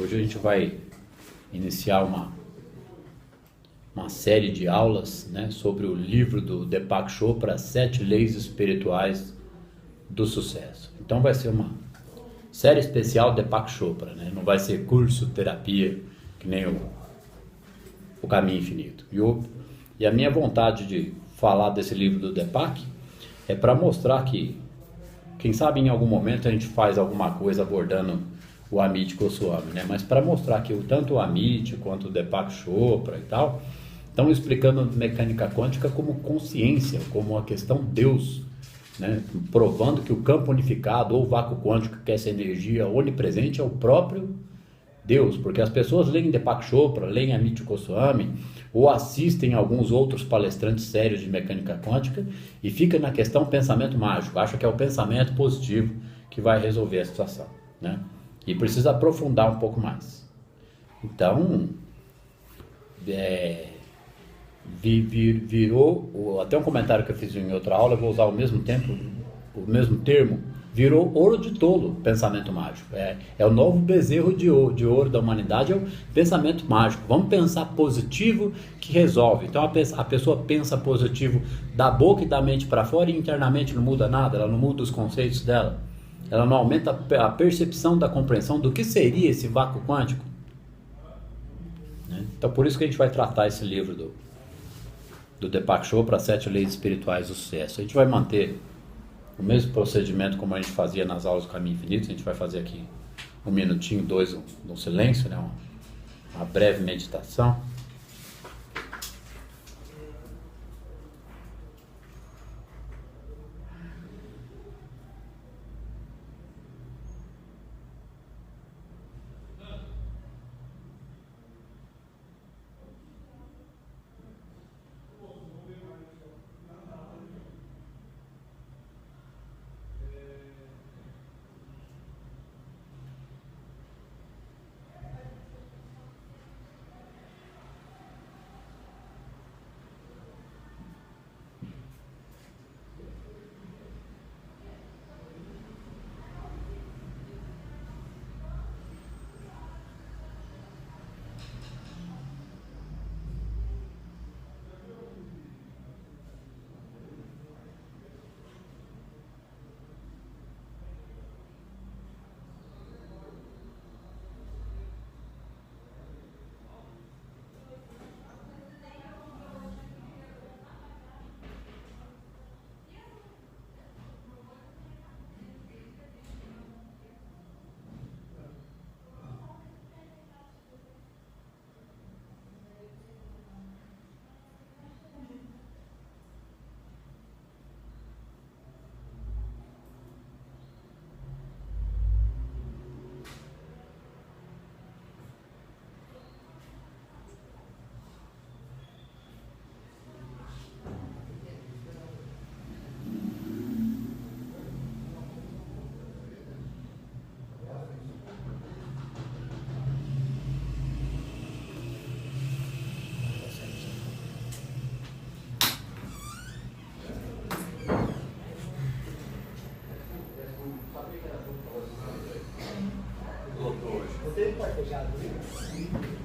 Hoje a gente vai iniciar uma série de aulas, né, sobre o livro do Deepak Chopra, 7 Leis Espirituais do Sucesso. Então vai ser uma série especial Deepak Chopra, né? Não vai ser curso, terapia, que nem o Caminho Infinito. E a minha vontade de falar desse livro do Deepak é para mostrar que, quem sabe em algum momento a gente faz alguma coisa abordando o Amit Goswami, né? Mas para mostrar que tanto o Amit quanto o Deepak Chopra e tal estão explicando mecânica quântica como consciência, como uma questão Deus, né? Provando que o campo unificado ou vácuo quântico, que é essa energia onipresente, é o próprio Deus, porque as pessoas leem Deepak Chopra, leem Amit Goswami ou assistem alguns outros palestrantes sérios de mecânica quântica e fica na questão pensamento mágico, acha que é o pensamento positivo que vai resolver a situação, né? E precisa aprofundar um pouco mais. Então, virou, até um comentário que eu fiz em outra aula, eu vou usar o mesmo termo, virou ouro de tolo, pensamento mágico. É o novo bezerro de ouro da humanidade, é o pensamento mágico. Vamos pensar positivo que resolve. Então a pessoa pensa positivo da boca e da mente para fora e internamente não muda nada, ela não muda os conceitos dela. Ela não aumenta a percepção da compreensão do que seria esse vácuo quântico. Né? Então por isso que a gente vai tratar esse livro do Deepak Chopra, 7 Leis Espirituais do Sucesso. A gente vai manter o mesmo procedimento como a gente fazia nas aulas do Caminho Infinito. A gente vai fazer aqui 1 minutinho, 2 no silêncio, né? Uma breve meditação.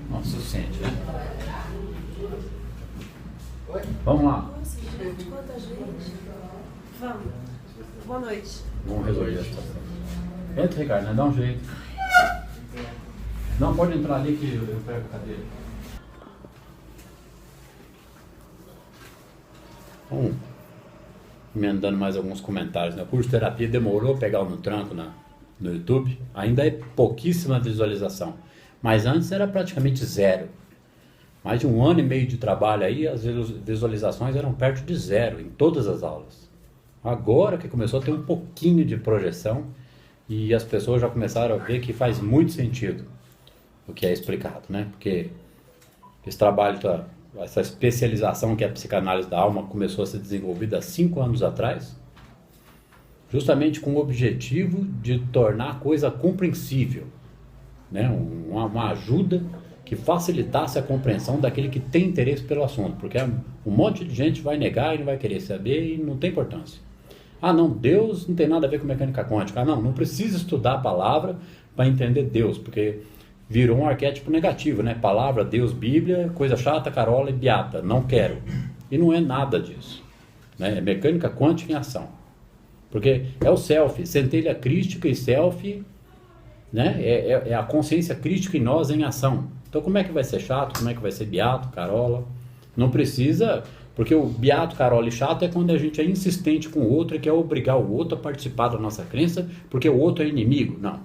Nossa, suficiente, né? Vamos lá. Quanta gente? Vamos. Boa noite. Vamos resolver a situação. Entra, Ricardo, né? Dá um jeito. Não, pode entrar ali que eu pego a cadeira. Então, emendando mais alguns comentários, né? O curso de terapia demorou a pegar no tranco no YouTube. Ainda é pouquíssima visualização. Mas antes era praticamente zero. Mais de 1 ano e meio de trabalho aí, as visualizações eram perto de zero em todas as aulas. Agora que começou a ter um pouquinho de projeção e as pessoas já começaram a ver que faz muito sentido o que é explicado, né? Porque esse trabalho, essa especialização que é a psicanálise da alma começou a ser desenvolvida há 5 anos atrás, justamente com o objetivo de tornar a coisa compreensível, né? Uma ajuda que facilitasse a compreensão daquele que tem interesse pelo assunto, porque um monte de gente vai negar e não vai querer saber e não tem importância. Ah, não, Deus não tem nada a ver com mecânica quântica. Ah, não precisa estudar a palavra para entender Deus, porque virou um arquétipo negativo, né? Palavra, Deus, Bíblia, coisa chata, carola e beata, não quero. E não é nada disso, né? É mecânica quântica em ação. Porque é o self, centelha crística e self, né? É a consciência crística em nós em ação. Então como é que vai ser chato, como é que vai ser beato, carola? Não precisa, porque o beato, carola e chato é quando a gente é insistente com o outro e quer obrigar o outro a participar da nossa crença, porque o outro é inimigo. Não.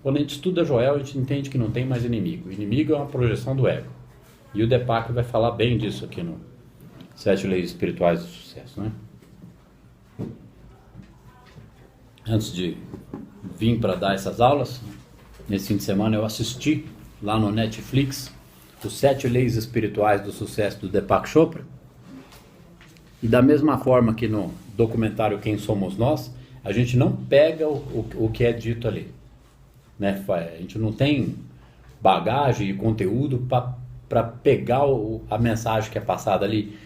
Quando a gente estuda Joel, a gente entende que não tem mais inimigo. O inimigo é uma projeção do ego. E o Deepak vai falar bem disso aqui no 7 Leis Espirituais do Sucesso, né? Antes de vir para dar essas aulas, nesse fim de semana eu assisti lá no Netflix os 7 Leis Espirituais do Sucesso do Deepak Chopra. E da mesma forma que no documentário Quem Somos Nós, a gente não pega o que é dito ali, né? A gente não tem bagagem e conteúdo para pegar a mensagem que é passada ali.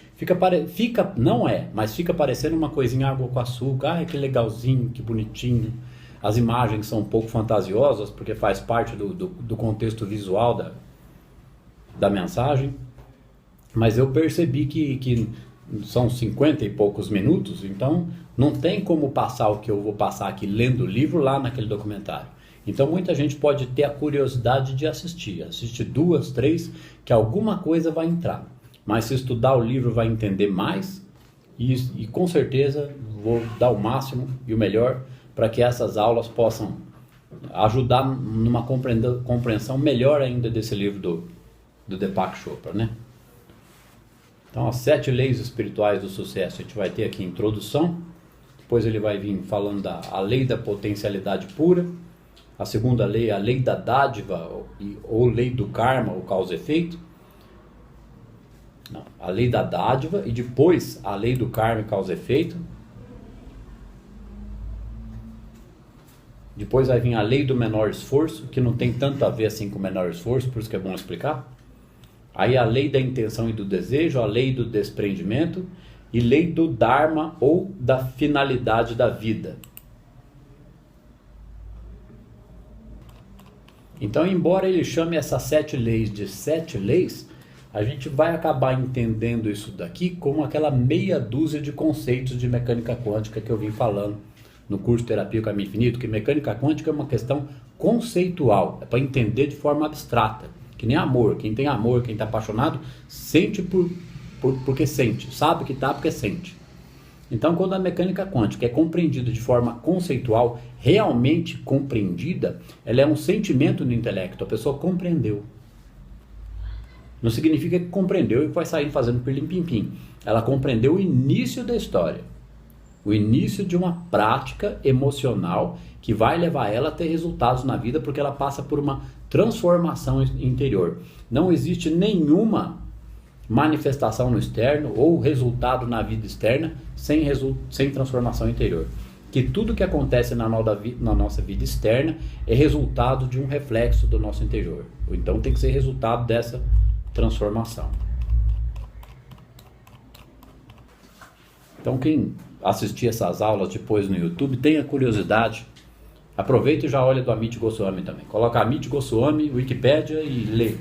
Mas fica parecendo uma coisinha água com açúcar. Ai, que legalzinho, que bonitinho. As imagens são um pouco fantasiosas, porque faz parte do contexto visual da mensagem. Mas eu percebi que são 50 e poucos minutos, então não tem como passar o que eu vou passar aqui lendo o livro lá naquele documentário. Então muita gente pode ter a curiosidade de assistir 2, 3, que alguma coisa vai entrar. Mas se estudar o livro vai entender mais e com certeza vou dar o máximo e o melhor para que essas aulas possam ajudar numa compreensão melhor ainda desse livro do Deepak Chopra, né? Então, as 7 leis espirituais do sucesso, a gente vai ter aqui a introdução, depois ele vai vir falando a lei da potencialidade pura, a segunda lei, a lei da dádiva, ou lei do karma, ou causa e efeito, não, a lei da dádiva, e depois a lei do karma e causa e efeito, depois vai vir a lei do menor esforço, que não tem tanto a ver assim com o menor esforço, por isso que é bom explicar. Aí a lei da intenção e do desejo, a lei do desprendimento e lei do Dharma ou da finalidade da vida. Então, embora ele chame essas 7 leis de 7 leis, a gente vai acabar entendendo isso daqui como aquela meia dúzia de conceitos de mecânica quântica que eu vim falando no curso Terapia Caminho Infinito, que mecânica quântica é uma questão conceitual, é para entender de forma abstrata. Que nem amor, quem tem amor, quem está apaixonado, sente porque sente, sabe que está porque sente. Então, quando a mecânica quântica é compreendida de forma conceitual, realmente compreendida, ela é um sentimento no intelecto, a pessoa compreendeu. Não significa que compreendeu e vai sair fazendo pirlim-pim-pim. Ela compreendeu o início da história, o início de uma prática emocional que vai levar ela a ter resultados na vida, porque ela passa por uma transformação interior. Não existe nenhuma manifestação no externo ou resultado na vida externa sem transformação interior. Que tudo que acontece na nossa vida externa é resultado de um reflexo do nosso interior. Então tem que ser resultado dessa transformação. Então quem assistir essas aulas depois no YouTube, tenha curiosidade, aproveita e já olha do Amit Goswami também. Coloca Amit Goswami, Wikipédia e lê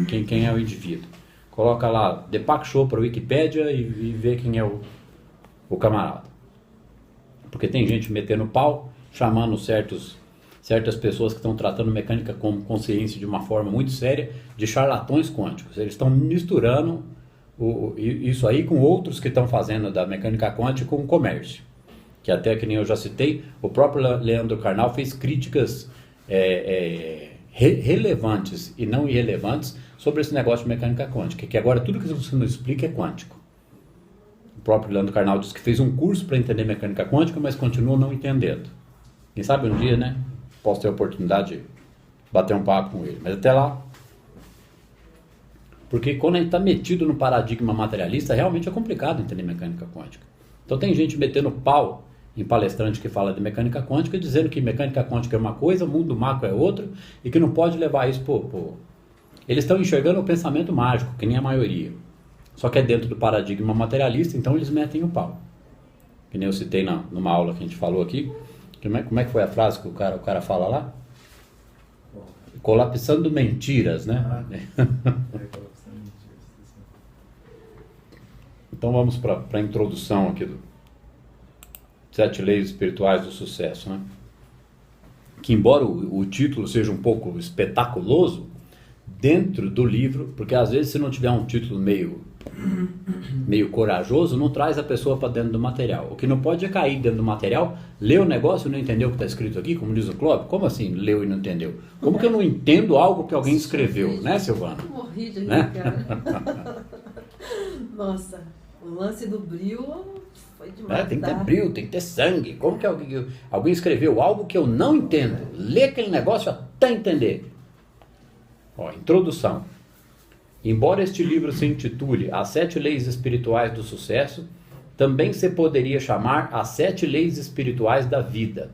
quem é o indivíduo. Coloca lá Deepak Chopra, Wikipédia e vê quem é o camarada. Porque tem gente metendo pau, chamando certas pessoas que estão tratando mecânica como consciência de uma forma muito séria, de charlatões quânticos. Eles estão misturando isso aí com outros que estão fazendo da mecânica quântica com o comércio. Que até, que nem eu já citei, o próprio Leandro Carnal fez críticas relevantes e não irrelevantes sobre esse negócio de mecânica quântica, que agora tudo que você não explica é quântico. O próprio Leandro Carnal disse que fez um curso para entender mecânica quântica, mas continua não entendendo. Quem sabe um dia, né, posso ter a oportunidade de bater um papo com ele, mas até lá. Porque quando a gente está metido no paradigma materialista, realmente é complicado entender mecânica quântica. Então tem gente metendo pau em palestrante que fala de mecânica quântica, dizendo que mecânica quântica é uma coisa, o mundo macro é outra, e que não pode levar isso Eles estão enxergando o pensamento mágico, que nem a maioria. Só que é dentro do paradigma materialista, então eles metem o pau. Que nem eu citei numa aula que a gente falou aqui. Como é que foi a frase que o cara fala lá? Colapsando mentiras, né? Colapsando mentiras. Então vamos para a introdução aqui do 7 Leis Espirituais do Sucesso, né? Que embora o título seja um pouco espetaculoso, dentro do livro, porque às vezes se não tiver um título meio corajoso, não traz a pessoa para dentro do material. O que não pode é cair dentro do material, ler o negócio e não entender o que está escrito aqui, como diz o Clóvis. Como assim, leu e não entendeu? Como que eu não entendo algo que alguém escreveu, né, Silvana? Eu morri de rir, Né? cara. Nossa, o lance do brilho foi demais. Tem que ter brilho, tem que ter sangue. Como que alguém escreveu algo que eu não entendo? Lê aquele negócio até entender. Ó, introdução. Embora este livro se intitule As 7 Leis Espirituais do Sucesso, também se poderia chamar As 7 Leis Espirituais da Vida,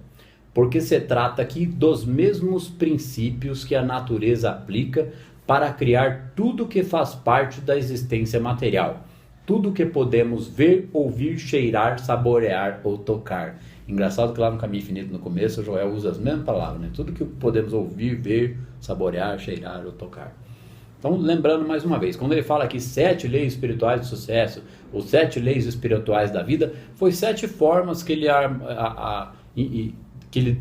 porque se trata aqui dos mesmos princípios que a natureza aplica para criar tudo que faz parte da existência material, tudo que podemos ver, ouvir, cheirar, saborear ou tocar. Engraçado que lá no Caminho Infinito, no começo, o Joel usa as mesmas palavras, né? Tudo que podemos ouvir, ver, saborear, cheirar ou tocar. Então, lembrando mais uma vez, quando ele fala aqui 7 leis espirituais do sucesso, ou 7 leis espirituais da vida, foi 7 formas que ele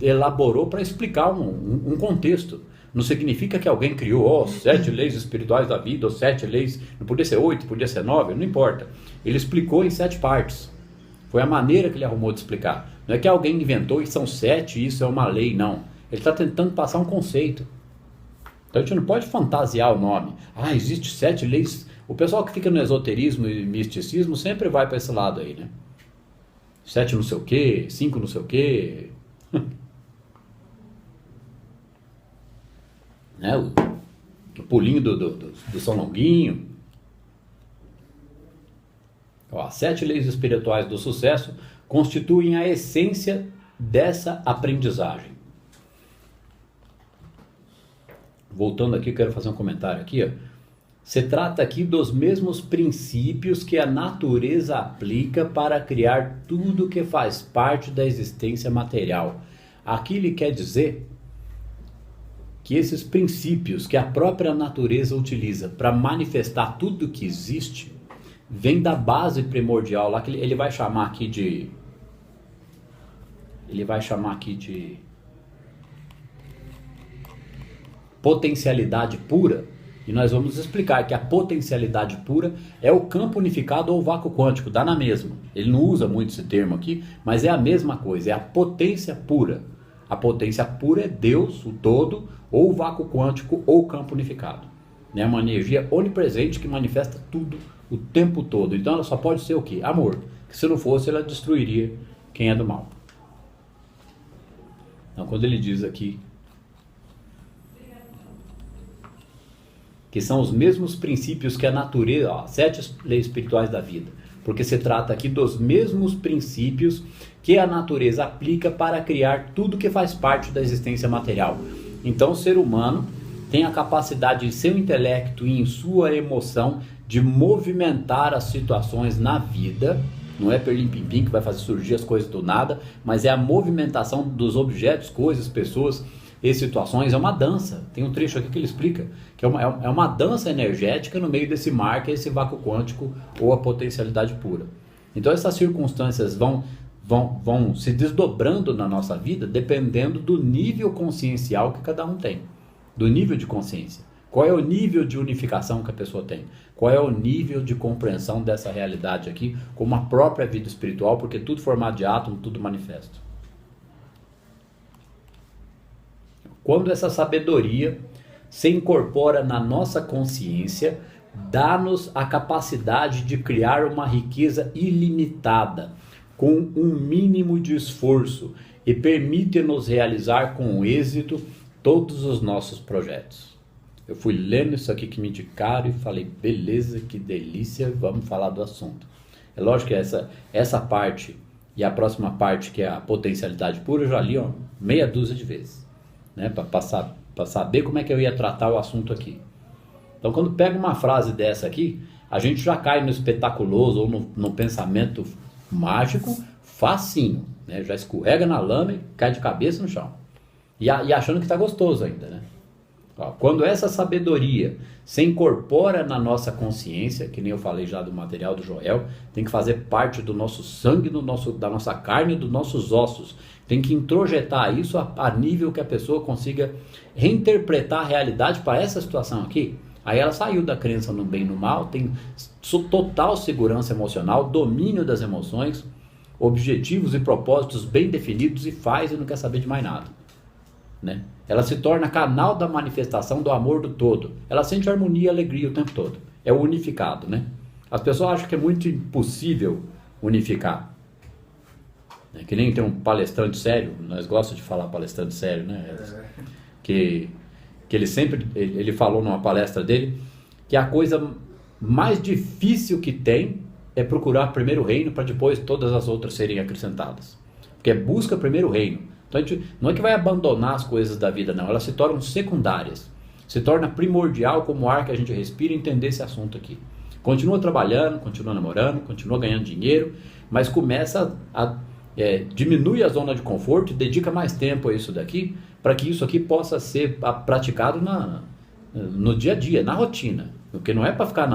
elaborou para explicar um contexto. Não significa que alguém criou 7 leis espirituais da vida, ou 7 leis, não podia ser 8, podia ser 9, não importa. Ele explicou em 7 partes. Foi a maneira que ele arrumou de explicar. Não é que alguém inventou e são 7 e isso é uma lei, não. Ele está tentando passar um conceito. Então a gente não pode fantasiar o nome. Existe 7 leis. O pessoal que fica no esoterismo e misticismo sempre vai para esse lado aí, né? 7 não sei o quê, 5 não sei o quê. Né? O pulinho do São Longuinho. As 7 leis espirituais do sucesso constituem a essência dessa aprendizagem. Voltando aqui, quero fazer um comentário aqui. Ó. Se trata aqui dos mesmos princípios que a natureza aplica para criar tudo que faz parte da existência material. Aqui ele quer dizer que esses princípios que a própria natureza utiliza para manifestar tudo que existe, vem da base primordial lá, que ele vai chamar aqui de... potencialidade pura, e nós vamos explicar que a potencialidade pura é o campo unificado ou vácuo quântico, dá na mesma. Ele não usa muito esse termo aqui, mas é a mesma coisa, é a potência pura. A potência pura é Deus, o todo, ou o vácuo quântico, ou o campo unificado. É uma energia onipresente que manifesta tudo o tempo todo. Então ela só pode ser o quê? Amor. Que se não fosse, ela destruiria quem é do mal. Então quando ele diz aqui que são os mesmos princípios que a natureza, 7 leis espirituais da vida, porque se trata aqui dos mesmos princípios que a natureza aplica para criar tudo que faz parte da existência material. Então o ser humano tem a capacidade em seu intelecto e em sua emoção de movimentar as situações na vida. Não é perlim-pim-pim que vai fazer surgir as coisas do nada, mas é a movimentação dos objetos, coisas, pessoas e situações. É uma dança. Tem um trecho aqui que ele explica que é uma dança energética no meio desse mar, que é esse vácuo quântico ou a potencialidade pura. Então essas circunstâncias vão se desdobrando na nossa vida dependendo do nível consciencial que cada um tem, do nível de consciência. Qual é o nível de unificação que a pessoa tem? Qual é o nível de compreensão dessa realidade aqui como a própria vida espiritual, porque tudo formado de átomo, tudo manifesto. Quando essa sabedoria se incorpora na nossa consciência, dá-nos a capacidade de criar uma riqueza ilimitada, com um mínimo de esforço, e permite-nos realizar com êxito todos os nossos projetos. Eu fui lendo isso aqui que me indicaram e falei, beleza, que delícia, vamos falar do assunto. É lógico que essa parte e a próxima parte, que é a potencialidade pura, eu já li meia dúzia de vezes, né, para saber como é que eu ia tratar o assunto aqui. Então quando pega uma frase dessa aqui, a gente já cai no espetaculoso ou no pensamento mágico facinho, né? Já escorrega na lama e cai de cabeça no chão. E achando que está gostoso ainda, né? Ó, quando essa sabedoria se incorpora na nossa consciência, que nem eu falei já do material do Joel, tem que fazer parte do nosso sangue, da nossa carne, dos nossos ossos. Tem que introjetar isso a nível que a pessoa consiga reinterpretar a realidade para essa situação aqui. Aí ela saiu da crença no bem e no mal, tem total segurança emocional, domínio das emoções, objetivos e propósitos bem definidos e faz e não quer saber de mais nada, né? Ela se torna canal da manifestação do amor do todo. Ela sente harmonia e alegria o tempo todo. É o unificado, né? As pessoas acham que é muito impossível unificar. É que nem tem um palestrante sério, nós gostamos de falar palestrante sério, né? Que ele falou numa palestra dele que a coisa mais difícil que tem é procurar primeiro o reino para depois todas as outras serem acrescentadas. Porque busca primeiro o reino. Então a gente não é que vai abandonar as coisas da vida, não. Elas se tornam secundárias. Se torna primordial como o ar que a gente respira entender esse assunto aqui. Continua trabalhando, continua namorando, continua ganhando dinheiro, mas começa diminui a zona de conforto e dedica mais tempo a isso daqui, para que isso aqui possa ser praticado no dia a dia, na rotina. Porque não é para ficar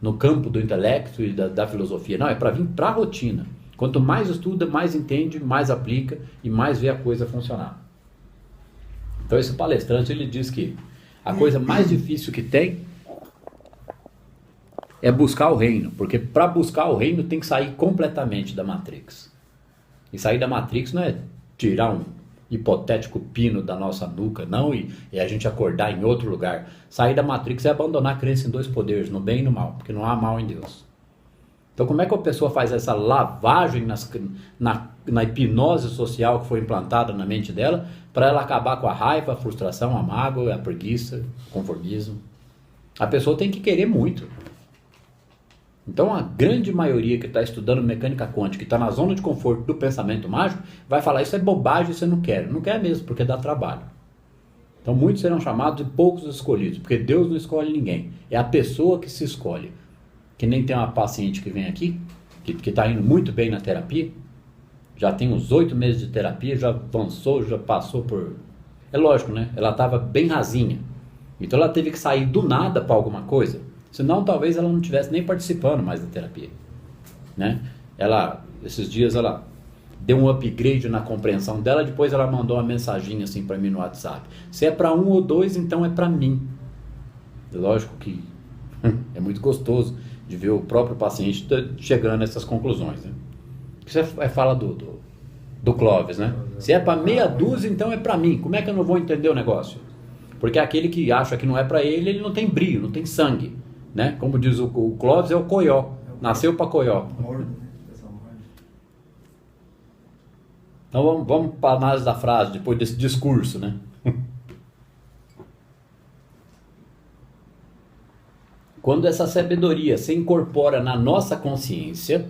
no campo do intelecto e da filosofia, não, é para vir para a rotina. Quanto mais estuda, mais entende, mais aplica e mais vê a coisa funcionar. Então esse palestrante, ele diz que a coisa mais difícil que tem é buscar o reino, porque para buscar o reino tem que sair completamente da Matrix. E sair da Matrix não é tirar um hipotético pino da nossa nuca, não, e a gente acordar em outro lugar. Sair da Matrix é abandonar a crença em dois poderes, no bem e no mal, porque não há mal em Deus. Então como é que a pessoa faz essa lavagem na hipnose social que foi implantada na mente dela, para ela acabar com a raiva, a frustração, a mágoa, a preguiça, o conformismo? A pessoa tem que querer muito. Então a grande maioria que está estudando mecânica quântica, que está na zona de conforto do pensamento mágico, vai falar: isso é bobagem, isso eu não quero. Não quer mesmo, porque dá trabalho. Então muitos serão chamados e poucos escolhidos, porque Deus não escolhe ninguém. É a pessoa que se escolhe. Que nem tem uma paciente que vem aqui, que está indo muito bem na terapia, já tem uns 8 meses de terapia, já avançou, já passou por... É lógico, né? Ela estava bem rasinha. Então ela teve que sair do nada para alguma coisa. Senão talvez ela não estivesse nem participando mais da terapia, né? Esses dias ela deu um upgrade na compreensão dela, depois ela mandou uma mensaginha assim para mim no WhatsApp: se é para 1 ou 2, então é para mim. Lógico que é muito gostoso de ver o próprio paciente chegando a essas conclusões, né? Isso fala do Clóvis, né? Se é para meia dúzia, então é para mim. Como é que eu não vou entender o negócio? Porque aquele que acha que não é para ele não tem brilho, não tem sangue, né? Como diz o Clóvis, é o coió. Nasceu para coió. Então vamos para a análise da frase, depois desse discurso, né? Quando essa sabedoria se incorpora na nossa consciência,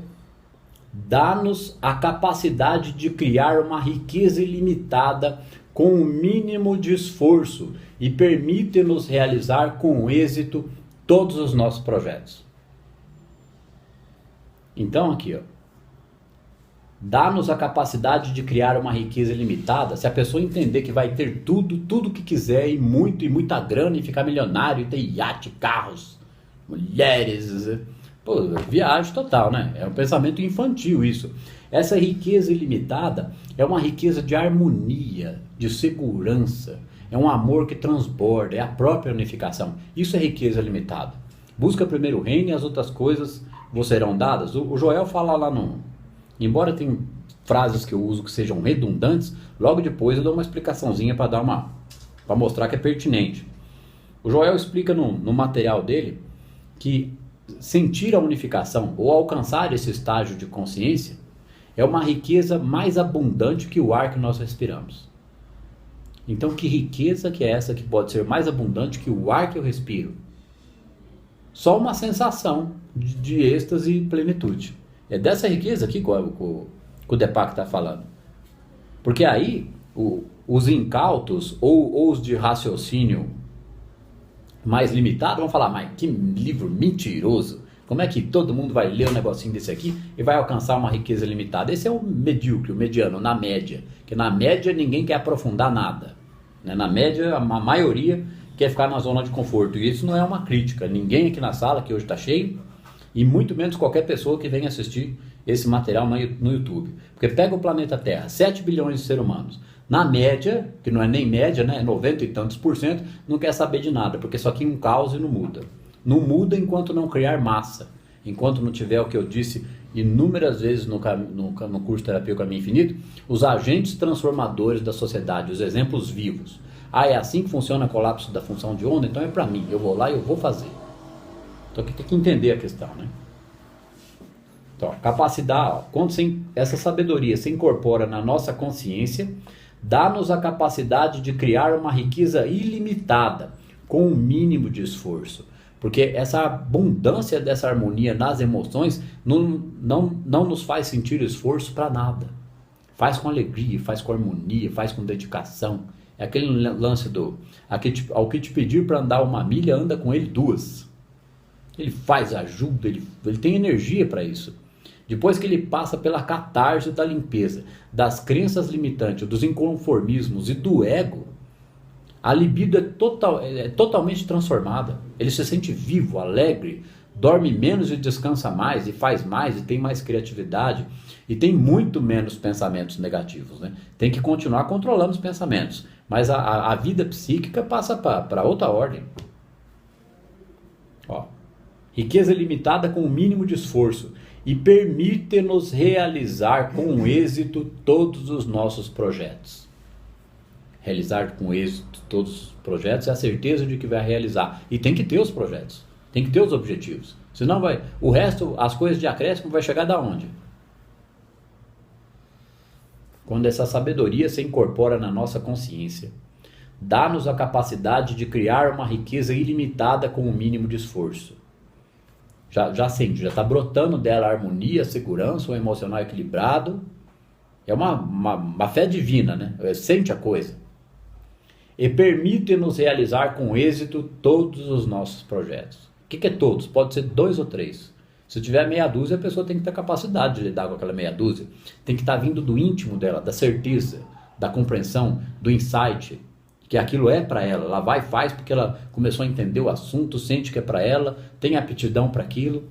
dá-nos a capacidade de criar uma riqueza ilimitada com o mínimo de esforço e permite-nos realizar com êxito todos os nossos projetos. Então aqui, ó, dá-nos a capacidade de criar uma riqueza ilimitada. Se a pessoa entender que vai ter tudo que quiser e muita grana e ficar milionário e ter iate, carros, mulheres, pô, viagem total, né? É um pensamento infantil isso. Essa riqueza ilimitada é uma riqueza de harmonia, de segurança, é um amor que transborda, é a própria unificação. Isso é riqueza ilimitada. Busca primeiro o reino e as outras coisas vos serão dadas. O Joel fala lá embora tenha frases que eu uso que sejam redundantes, logo depois eu dou uma explicaçãozinha para mostrar que é pertinente. O Joel explica no material dele que sentir a unificação ou alcançar esse estágio de consciência é uma riqueza mais abundante que o ar que nós respiramos. Então que riqueza que é essa que pode ser mais abundante que o ar que eu respiro? Só uma sensação de êxtase e plenitude. É dessa riqueza aqui que o Deepak está falando. Porque aí os incautos ou os de raciocínio mais limitado vão falar: mas que livro mentiroso, como é que todo mundo vai ler um negocinho desse aqui e vai alcançar uma riqueza limitada? Esse é o medíocre, o mediano, na média, que na média ninguém quer aprofundar nada, né? Na média, a maioria quer ficar na zona de conforto. E isso não é uma crítica. Ninguém aqui na sala, que hoje está cheio, e muito menos qualquer pessoa que venha assistir esse material no YouTube. Porque pega o planeta Terra, 7 bilhões de seres humanos. Na média, que não é nem média, né, 90 e tantos %, não quer saber de nada, porque isso aqui é um caos e não muda. Não muda enquanto não criar massa. Enquanto não tiver o que eu disse inúmeras vezes no curso Terapia o Caminho Infinito, os agentes transformadores da sociedade, os exemplos vivos. Ah, é assim que funciona o colapso da função de onda? Então é para mim, eu vou lá e eu vou fazer. Então aqui tem que entender a questão, né? Então, capacidade, quando essa sabedoria se incorpora na nossa consciência, dá-nos a capacidade de criar uma riqueza ilimitada, com um mínimo de esforço. Porque essa abundância dessa harmonia nas emoções não nos faz sentir esforço para nada. Faz com alegria, faz com harmonia, faz com dedicação. É aquele lance ao que te pedir para andar 1 milha, anda com ele 2. Ele faz ajuda, ele tem energia para isso. Depois que ele passa pela catarse da limpeza, das crenças limitantes, dos inconformismos e do ego, a libido é totalmente transformada. Ele se sente vivo, alegre, dorme menos e descansa mais, e faz mais, e tem mais criatividade, e tem muito menos pensamentos negativos, né? Tem que continuar controlando os pensamentos, mas a vida psíquica passa para outra ordem. Ó, riqueza limitada com o mínimo de esforço, e permite-nos realizar com êxito todos os nossos projetos. Realizar com êxito todos os projetos é a certeza de que vai realizar. E tem que ter os projetos, tem que ter os objetivos. Senão o resto, as coisas de acréscimo, vai chegar da onde? Quando essa sabedoria se incorpora na nossa consciência, dá-nos a capacidade de criar uma riqueza ilimitada com o mínimo de esforço. Já sente, já está brotando dela a harmonia, a segurança, o emocional equilibrado. É uma fé divina, né? Sente a coisa. E permite-nos realizar com êxito todos os nossos projetos. O que é todos? Pode ser 2 ou 3. Se tiver meia dúzia, a pessoa tem que ter capacidade de lidar com aquela meia dúzia. Tem que estar vindo do íntimo dela, da certeza, da compreensão, do insight, que aquilo é para ela. Ela vai e faz porque ela começou a entender o assunto, sente que é para ela, tem aptidão para aquilo.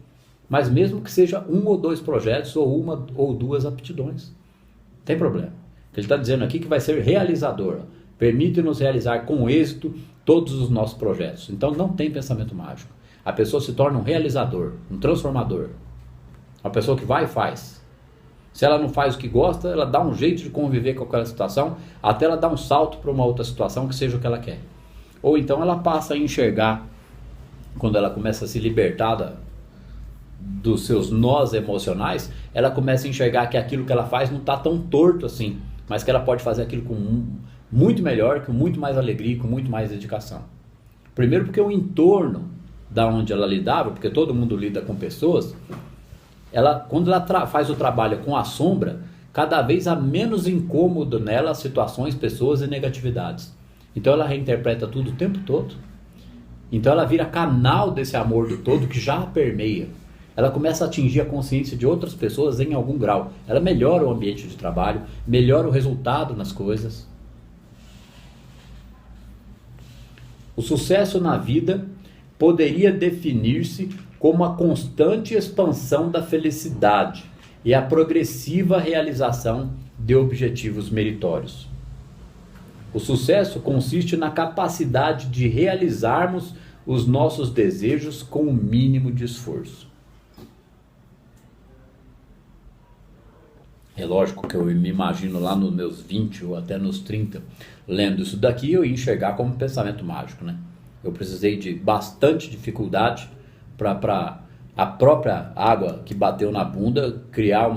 Mas mesmo que seja 1 ou 2 projetos, ou 1 ou 2 aptidões, não tem problema. Ele está dizendo aqui que vai ser realizador. Permite-nos realizar com êxito todos os nossos projetos. Então não tem pensamento mágico. A pessoa se torna um realizador, um transformador. Uma pessoa que vai e faz. Se ela não faz o que gosta, ela dá um jeito de conviver com aquela situação, até ela dar um salto para uma outra situação que seja o que ela quer. Ou então ela passa a enxergar, quando ela começa a se libertar dos seus nós emocionais, ela começa a enxergar que aquilo que ela faz não está tão torto assim, mas que ela pode fazer aquilo com muito melhor, com muito mais alegria, com muito mais dedicação. Primeiro porque o entorno da onde ela lidava, porque todo mundo lida com pessoas, quando ela faz o trabalho com a sombra, cada vez há menos incômodo nela situações, pessoas e negatividades. Então ela reinterpreta tudo o tempo todo. Então ela vira canal desse amor do todo que já a permeia. Ela começa a atingir a consciência de outras pessoas em algum grau. Ela melhora o ambiente de trabalho, melhora o resultado nas coisas. O sucesso na vida poderia definir-se como a constante expansão da felicidade e a progressiva realização de objetivos meritórios. O sucesso consiste na capacidade de realizarmos os nossos desejos com o mínimo de esforço. É lógico que eu me imagino lá nos meus 20 ou até nos 30, lendo isso daqui, eu ia enxergar como pensamento mágico, né? Eu precisei de bastante dificuldade para a própria água que bateu na bunda criar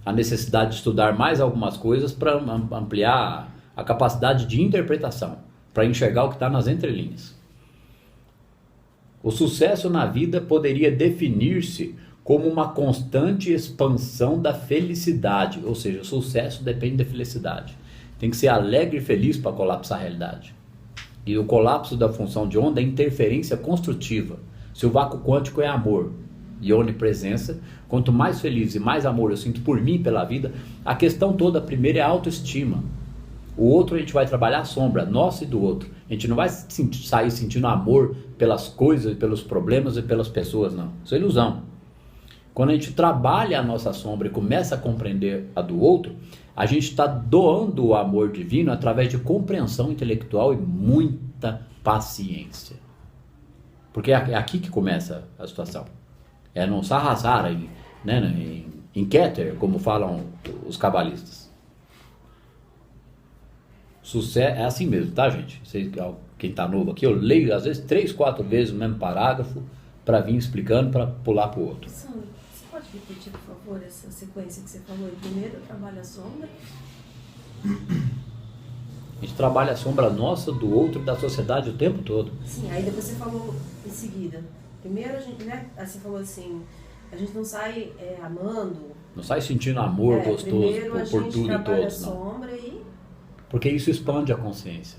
a necessidade de estudar mais algumas coisas para ampliar a capacidade de interpretação, para enxergar o que está nas entrelinhas. O sucesso na vida poderia definir-se como uma constante expansão da felicidade, ou seja, o sucesso depende da felicidade. Tem que ser alegre e feliz para colapsar a realidade. E o colapso da função de onda é interferência construtiva. Se o vácuo quântico é amor e onipresença, quanto mais feliz e mais amor eu sinto por mim e pela vida, a questão toda primeiro é a autoestima. O outro a gente vai trabalhar a sombra, nossa e do outro. A gente não vai sair sentindo amor pelas coisas, pelos problemas e pelas pessoas, não. Isso é ilusão. Quando a gente trabalha a nossa sombra e começa a compreender a do outro, a gente está doando o amor divino através de compreensão intelectual e muita paciência. Porque é aqui que começa a situação. É no Sahasrara, em Keter, como falam os cabalistas. Sucesso é assim mesmo, tá, gente? Quem está novo aqui, eu leio às vezes 3, 4 vezes o mesmo parágrafo para vir explicando, para pular para o outro. Sandro, você pode repetir, por favor, essa sequência que você falou? Primeiro, trabalha a sombra. A gente trabalha a sombra nossa, do outro e da sociedade o tempo todo. Sim, aí depois você falou em seguida. Primeiro, a gente, né? Aí você falou assim, a gente não sai amando. Não sai sentindo amor gostoso por tudo e todos, não. Sombra e... Porque isso expande a consciência.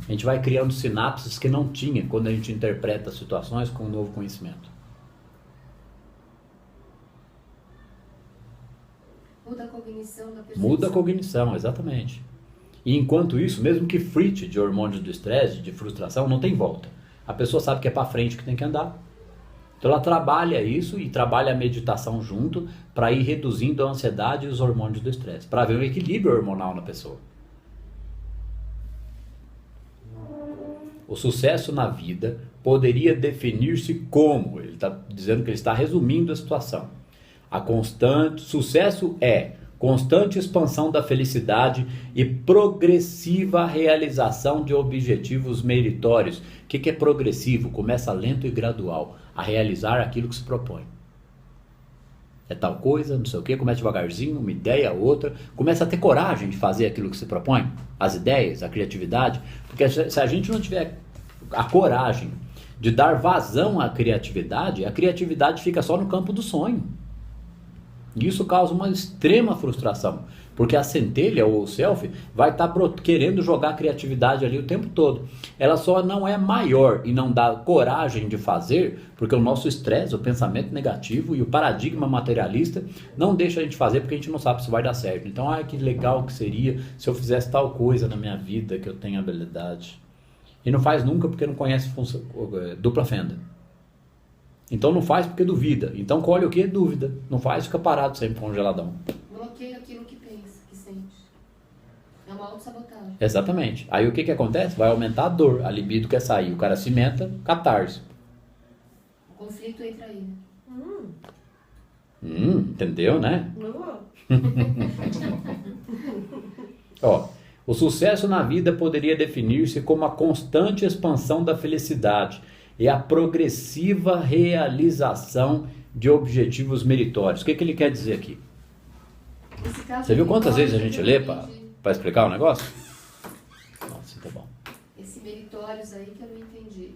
A gente vai criando sinapses que não tinha quando a gente interpreta situações com um novo conhecimento. Muda a cognição da percepção. Muda a cognição, exatamente. E enquanto isso, mesmo que frite de hormônios do estresse, de frustração, não tem volta. A pessoa sabe que é para frente que tem que andar. Então ela trabalha isso e trabalha a meditação junto para ir reduzindo a ansiedade e os hormônios do estresse, para haver um equilíbrio hormonal na pessoa. O sucesso na vida poderia definir-se como, ele está dizendo que ele está resumindo a situação. Sucesso é constante expansão da felicidade e progressiva realização de objetivos meritórios. O que é progressivo? Começa lento e gradual a realizar aquilo que se propõe. É tal coisa, não sei o que, começa devagarzinho, uma ideia, outra, começa a ter coragem de fazer aquilo que se propõe, as ideias, a criatividade, porque se a gente não tiver a coragem de dar vazão à criatividade, a criatividade fica só no campo do sonho. E isso causa uma extrema frustração, porque a centelha ou o self vai estar querendo jogar a criatividade ali o tempo todo. Ela só não é maior e não dá coragem de fazer, porque o nosso estresse, o pensamento negativo e o paradigma materialista não deixa a gente fazer porque a gente não sabe se vai dar certo. Então, que legal que seria se eu fizesse tal coisa na minha vida que eu tenho habilidade. E não faz nunca porque não conhece dupla fenda. Então não faz porque duvida. Então colhe o que? Dúvida. Não faz, fica parado sempre congeladão. Bloqueia aquilo que pensa, que sente. É uma autossabotagem. Exatamente. Aí o que acontece? Vai aumentar a dor. A libido quer sair. O cara cimenta, catarse. O conflito entra aí. Entendeu, né? Ó, o sucesso na vida poderia definir-se como a constante expansão da felicidade e a progressiva realização de objetivos meritórios. O que ele quer dizer aqui? Você viu quantas vezes a gente lê para explicar o negócio? Nossa, tá bom. Esse meritórios aí que eu não entendi.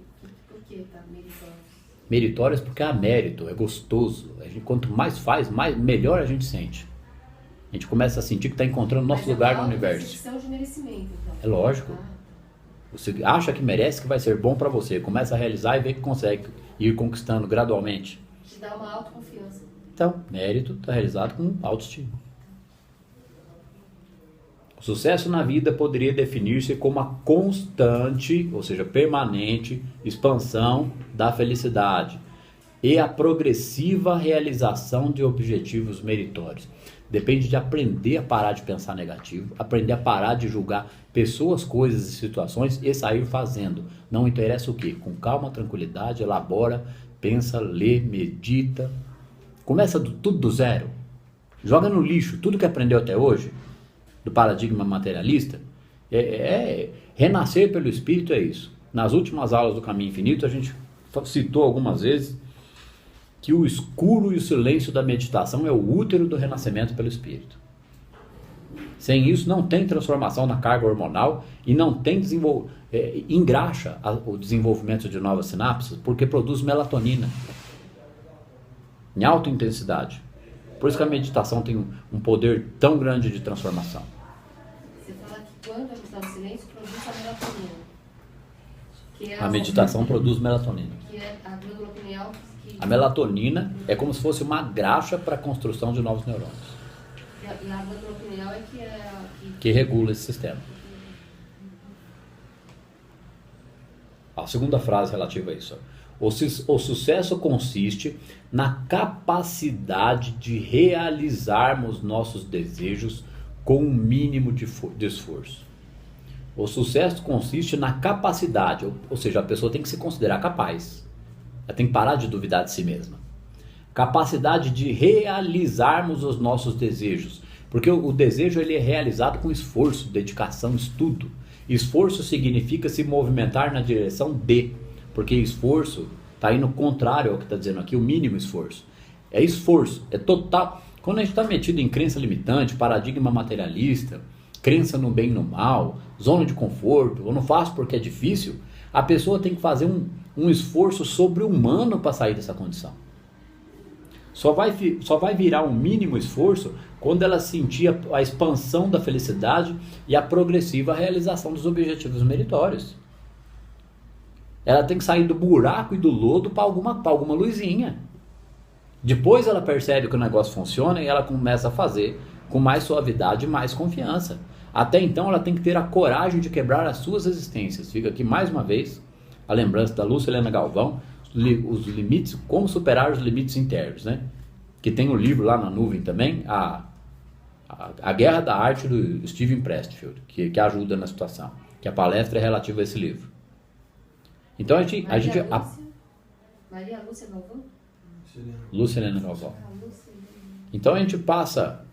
Por que tá meritórios? Meritórios porque há mérito, é gostoso. Quanto mais faz, melhor a gente sente. A gente começa a sentir que está encontrando nosso lugar no universo. É uma de merecimento, então. É lógico. Você acha que merece, que vai ser bom para você. Começa a realizar e vê que consegue ir conquistando gradualmente. Te dá uma autoconfiança. Então, mérito está realizado com autoestima. O sucesso na vida poderia definir-se como a constante, ou seja, permanente, expansão da felicidade e a progressiva realização de objetivos meritórios. Depende de aprender a parar de pensar negativo, aprender a parar de julgar pessoas, coisas e situações e sair fazendo. Não interessa o que. Com calma, tranquilidade, elabora, pensa, lê, medita. Começa tudo do zero. Joga no lixo tudo que aprendeu até hoje, do paradigma materialista. Renascer pelo Espírito é isso. Nas últimas aulas do Caminho Infinito, a gente citou algumas vezes que o escuro e o silêncio da meditação é o útero do renascimento pelo Espírito. Sem isso não tem transformação na carga hormonal e não tem engraxa o desenvolvimento de novas sinapses, porque produz melatonina em alta intensidade. Por isso que a meditação tem um poder tão grande de transformação. Você fala que quando a gente está no silêncio, produz a melatonina. A meditação produz melatonina. Que é a glândula pineal. A melatonina é como se fosse uma graxa para a construção de novos neurônios. E a glândula pineal é que regula esse sistema. A segunda frase relativa a isso. O sucesso consiste na capacidade de realizarmos nossos desejos com um mínimo de esforço. O sucesso consiste na capacidade, ou seja, a pessoa tem que se considerar capaz. Ela tem que parar de duvidar de si mesma. Capacidade de realizarmos os nossos desejos. Porque o desejo ele é realizado com esforço, dedicação, estudo. Esforço significa se movimentar na direção de. Porque esforço está indo contrário ao que está dizendo aqui, o mínimo esforço. É esforço, é total. Quando a gente está metido em crença limitante, paradigma materialista, crença no bem e no mal, zona de conforto, eu não faço porque é difícil, a pessoa tem que fazer um esforço sobre-humano para sair dessa condição. Só vai virar um mínimo esforço quando ela sentir a expansão da felicidade e a progressiva realização dos objetivos meritórios. Ela tem que sair do buraco e do lodo para alguma luzinha. Depois ela percebe que o negócio funciona e ela começa a fazer com mais suavidade e mais confiança. Até então ela tem que ter a coragem de quebrar as suas resistências. Fica aqui mais uma vez a lembrança da Lúcia Helena Galvão, os limites, como superar os limites internos, né? Que tem um livro lá na nuvem também, a Guerra da Arte do Steven Pressfield, que ajuda na situação, que a palestra é relativa a esse livro. Então Maria Lúcia Galvão? Lúcia Helena Galvão. Então a gente passa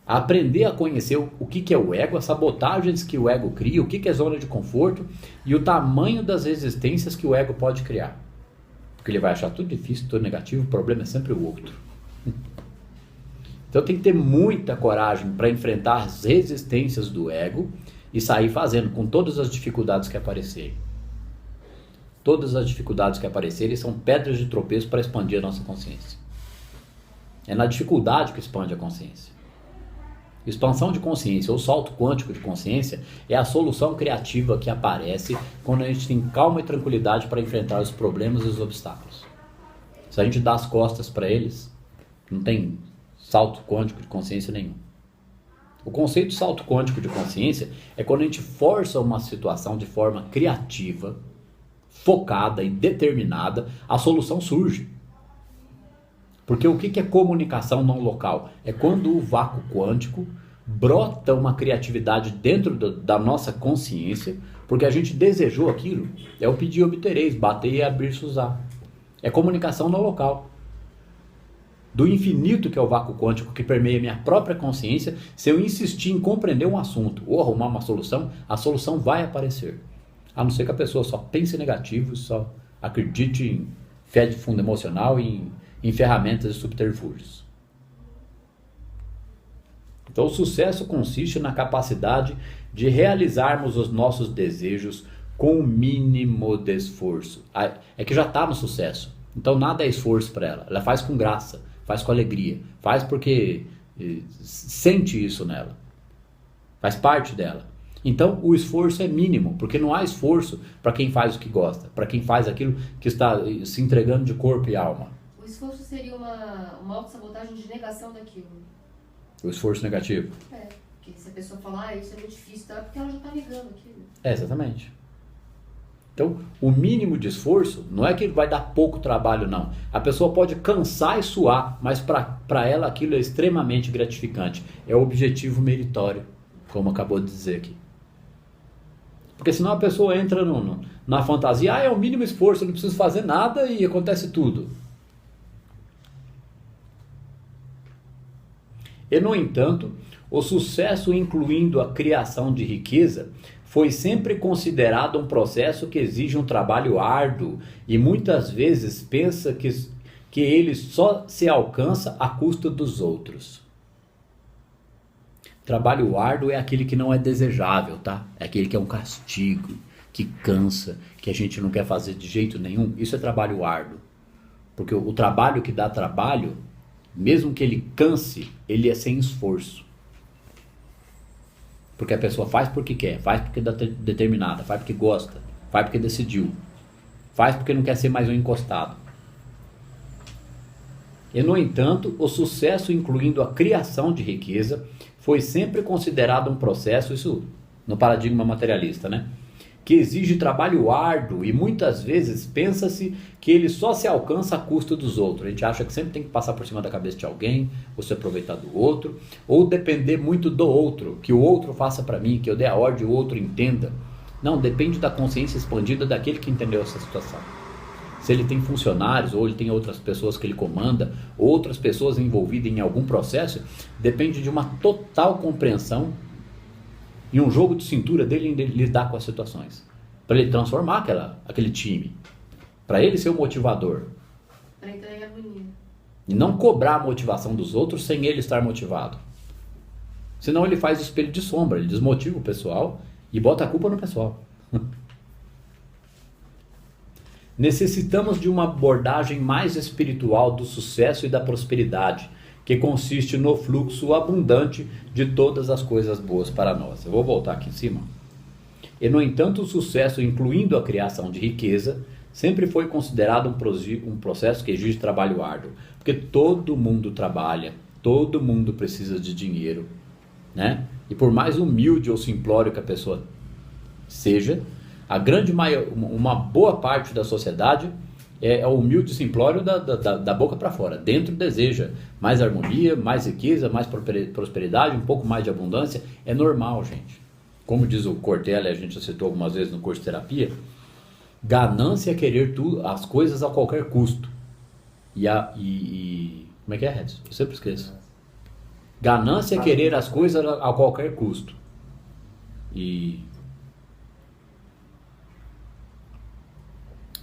a aprender a conhecer o que é o ego, as sabotagens que o ego cria, o que é zona de conforto e o tamanho das resistências que o ego pode criar. Porque ele vai achar tudo difícil, tudo negativo, o problema é sempre o outro. Então tem que ter muita coragem para enfrentar as resistências do ego e sair fazendo com todas as dificuldades que aparecerem. Todas as dificuldades que aparecerem são pedras de tropeço para expandir a nossa consciência. É na dificuldade que expande a consciência. Expansão de consciência ou salto quântico de consciência é a solução criativa que aparece quando a gente tem calma e tranquilidade para enfrentar os problemas e os obstáculos. Se a gente dá as costas para eles, não tem salto quântico de consciência nenhum. O conceito de salto quântico de consciência é quando a gente força uma situação de forma criativa, focada e determinada, a solução surge. Porque o que é comunicação não local? É quando o vácuo quântico brota uma criatividade dentro da nossa consciência, porque a gente desejou aquilo. É o pedir obtereis, bater e abrir-se usar. É comunicação não local. Do infinito que é o vácuo quântico que permeia minha própria consciência, se eu insistir em compreender um assunto ou arrumar uma solução, a solução vai aparecer. A não ser que a pessoa só pense negativo, só acredite em fé de fundo emocional e em ferramentas e subterfúgios. Então o sucesso consiste na capacidade de realizarmos os nossos desejos com o mínimo de esforço. É que já está no sucesso, então nada é esforço para ela. Ela faz com graça, faz com alegria, faz porque sente isso nela, faz parte dela. Então o esforço é mínimo, porque não há esforço para quem faz o que gosta, para quem faz aquilo que está se entregando de corpo e alma. O esforço seria uma autossabotagem de negação daquilo. O esforço negativo. É, porque se a pessoa falar, isso é muito difícil, tá? Porque ela já está negando aquilo. É, exatamente. Então, o mínimo de esforço não é que vai dar pouco trabalho, não. A pessoa pode cansar e suar, mas para ela aquilo é extremamente gratificante. É o objetivo meritório, como acabou de dizer aqui. Porque senão a pessoa entra na fantasia, é o mínimo esforço, eu não preciso fazer nada e acontece tudo. E, no entanto, o sucesso, incluindo a criação de riqueza, foi sempre considerado um processo que exige um trabalho árduo e muitas vezes pensa que ele só se alcança à custa dos outros. Trabalho árduo é aquele que não é desejável, tá? É aquele que é um castigo, que cansa, que a gente não quer fazer de jeito nenhum. Isso é trabalho árduo. Porque o trabalho que dá trabalho, mesmo que ele canse, ele é sem esforço. Porque a pessoa faz porque quer, faz porque está determinada, faz porque gosta, faz porque decidiu, faz porque não quer ser mais um encostado. E, no entanto, o sucesso, incluindo a criação de riqueza, foi sempre considerado um processo, isso no paradigma materialista, né? Que exige trabalho árduo e muitas vezes pensa-se que ele só se alcança a custo dos outros. A gente acha que sempre tem que passar por cima da cabeça de alguém, ou se aproveitar do outro, ou depender muito do outro, que o outro faça para mim, que eu dê a ordem e o outro entenda. Não, depende da consciência expandida daquele que entendeu essa situação. Se ele tem funcionários, ou ele tem outras pessoas que ele comanda, outras pessoas envolvidas em algum processo, depende de uma total compreensão e um jogo de cintura dele em lidar com as situações. Para ele transformar aquele time. Para ele ser o motivador. Para entrar em harmonia. E não cobrar a motivação dos outros sem ele estar motivado. Senão ele faz espelho de sombra, ele desmotiva o pessoal e bota a culpa no pessoal. Necessitamos de uma abordagem mais espiritual do sucesso e da prosperidade, que consiste no fluxo abundante de todas as coisas boas para nós. Eu vou voltar aqui em cima. E, no entanto, o sucesso, incluindo a criação de riqueza, sempre foi considerado um processo que exige trabalho árduo. Porque todo mundo trabalha, todo mundo precisa de dinheiro, né? E por mais humilde ou simplório que a pessoa seja, uma boa parte da sociedade é o humilde simplório da boca para fora. Dentro deseja mais harmonia, mais riqueza, mais prosperidade, um pouco mais de abundância. É normal, gente. Como diz o Cortella, a gente já citou algumas vezes no curso de terapia, ganância é querer as coisas a qualquer custo. Como é que é, Edson? Eu sempre esqueço. Ganância é querer as coisas a qualquer custo.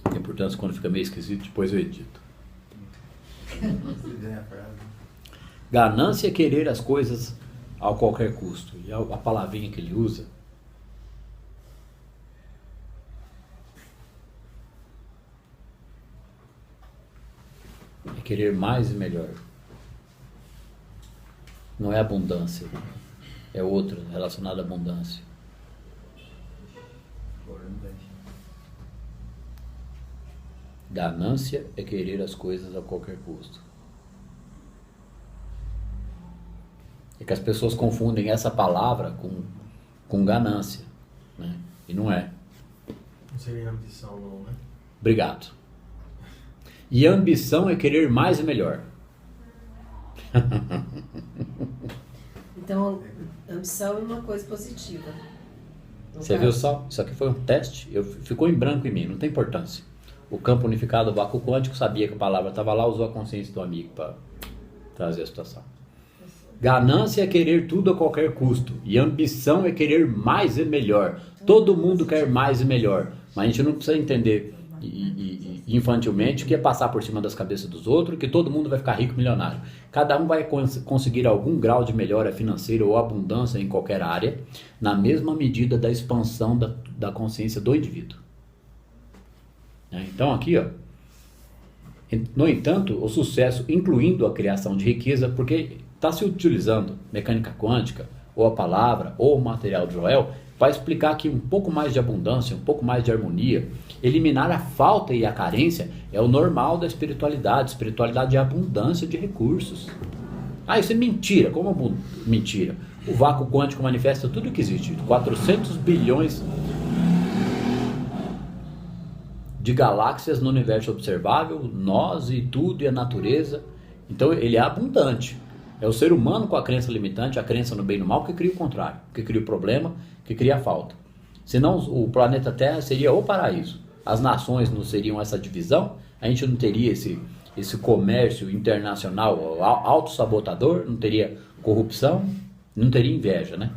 Tem importância quando fica meio esquisito, depois eu edito. Ganância é querer as coisas a qualquer custo. E a palavrinha que ele usa é querer mais e melhor. Não é abundância, é outra relacionada à abundância. Ganância é querer as coisas a qualquer custo. É que as pessoas confundem essa palavra com ganância, né? E não é. Não seria ambição, não, né? Obrigado. E ambição é querer mais e melhor. Então, ambição é uma coisa positiva. Você viu só? Isso aqui foi um teste. Ficou em branco em mim, não tem importância. O campo unificado do vácuo quântico sabia que a palavra estava lá, usou a consciência do amigo para trazer a situação. Ganância é querer tudo a qualquer custo. E ambição é querer mais e melhor. Todo mundo quer mais e melhor. Mas a gente não precisa entender infantilmente que é passar por cima das cabeças dos outros, que todo mundo vai ficar rico, milionário. Cada um vai conseguir algum grau de melhora financeira ou abundância em qualquer área, na mesma medida da expansão da consciência do indivíduo. Então aqui, ó, no entanto, o sucesso, incluindo a criação de riqueza, porque está se utilizando mecânica quântica, ou a palavra, ou o material de Joel, para explicar que um pouco mais de abundância, um pouco mais de harmonia, eliminar a falta e a carência é o normal da espiritualidade. Espiritualidade é abundância de recursos. Isso é mentira. Como mentira? O vácuo quântico manifesta tudo que existe. 400 bilhões de galáxias no universo observável, nós e tudo e a natureza. Então ele é abundante. É o ser humano com a crença limitante, a crença no bem e no mal, que cria o contrário, que cria o problema, que cria a falta. Senão o planeta Terra seria o paraíso. As nações não seriam essa divisão, a gente não teria esse comércio internacional autossabotador, não teria corrupção, não teria inveja, né?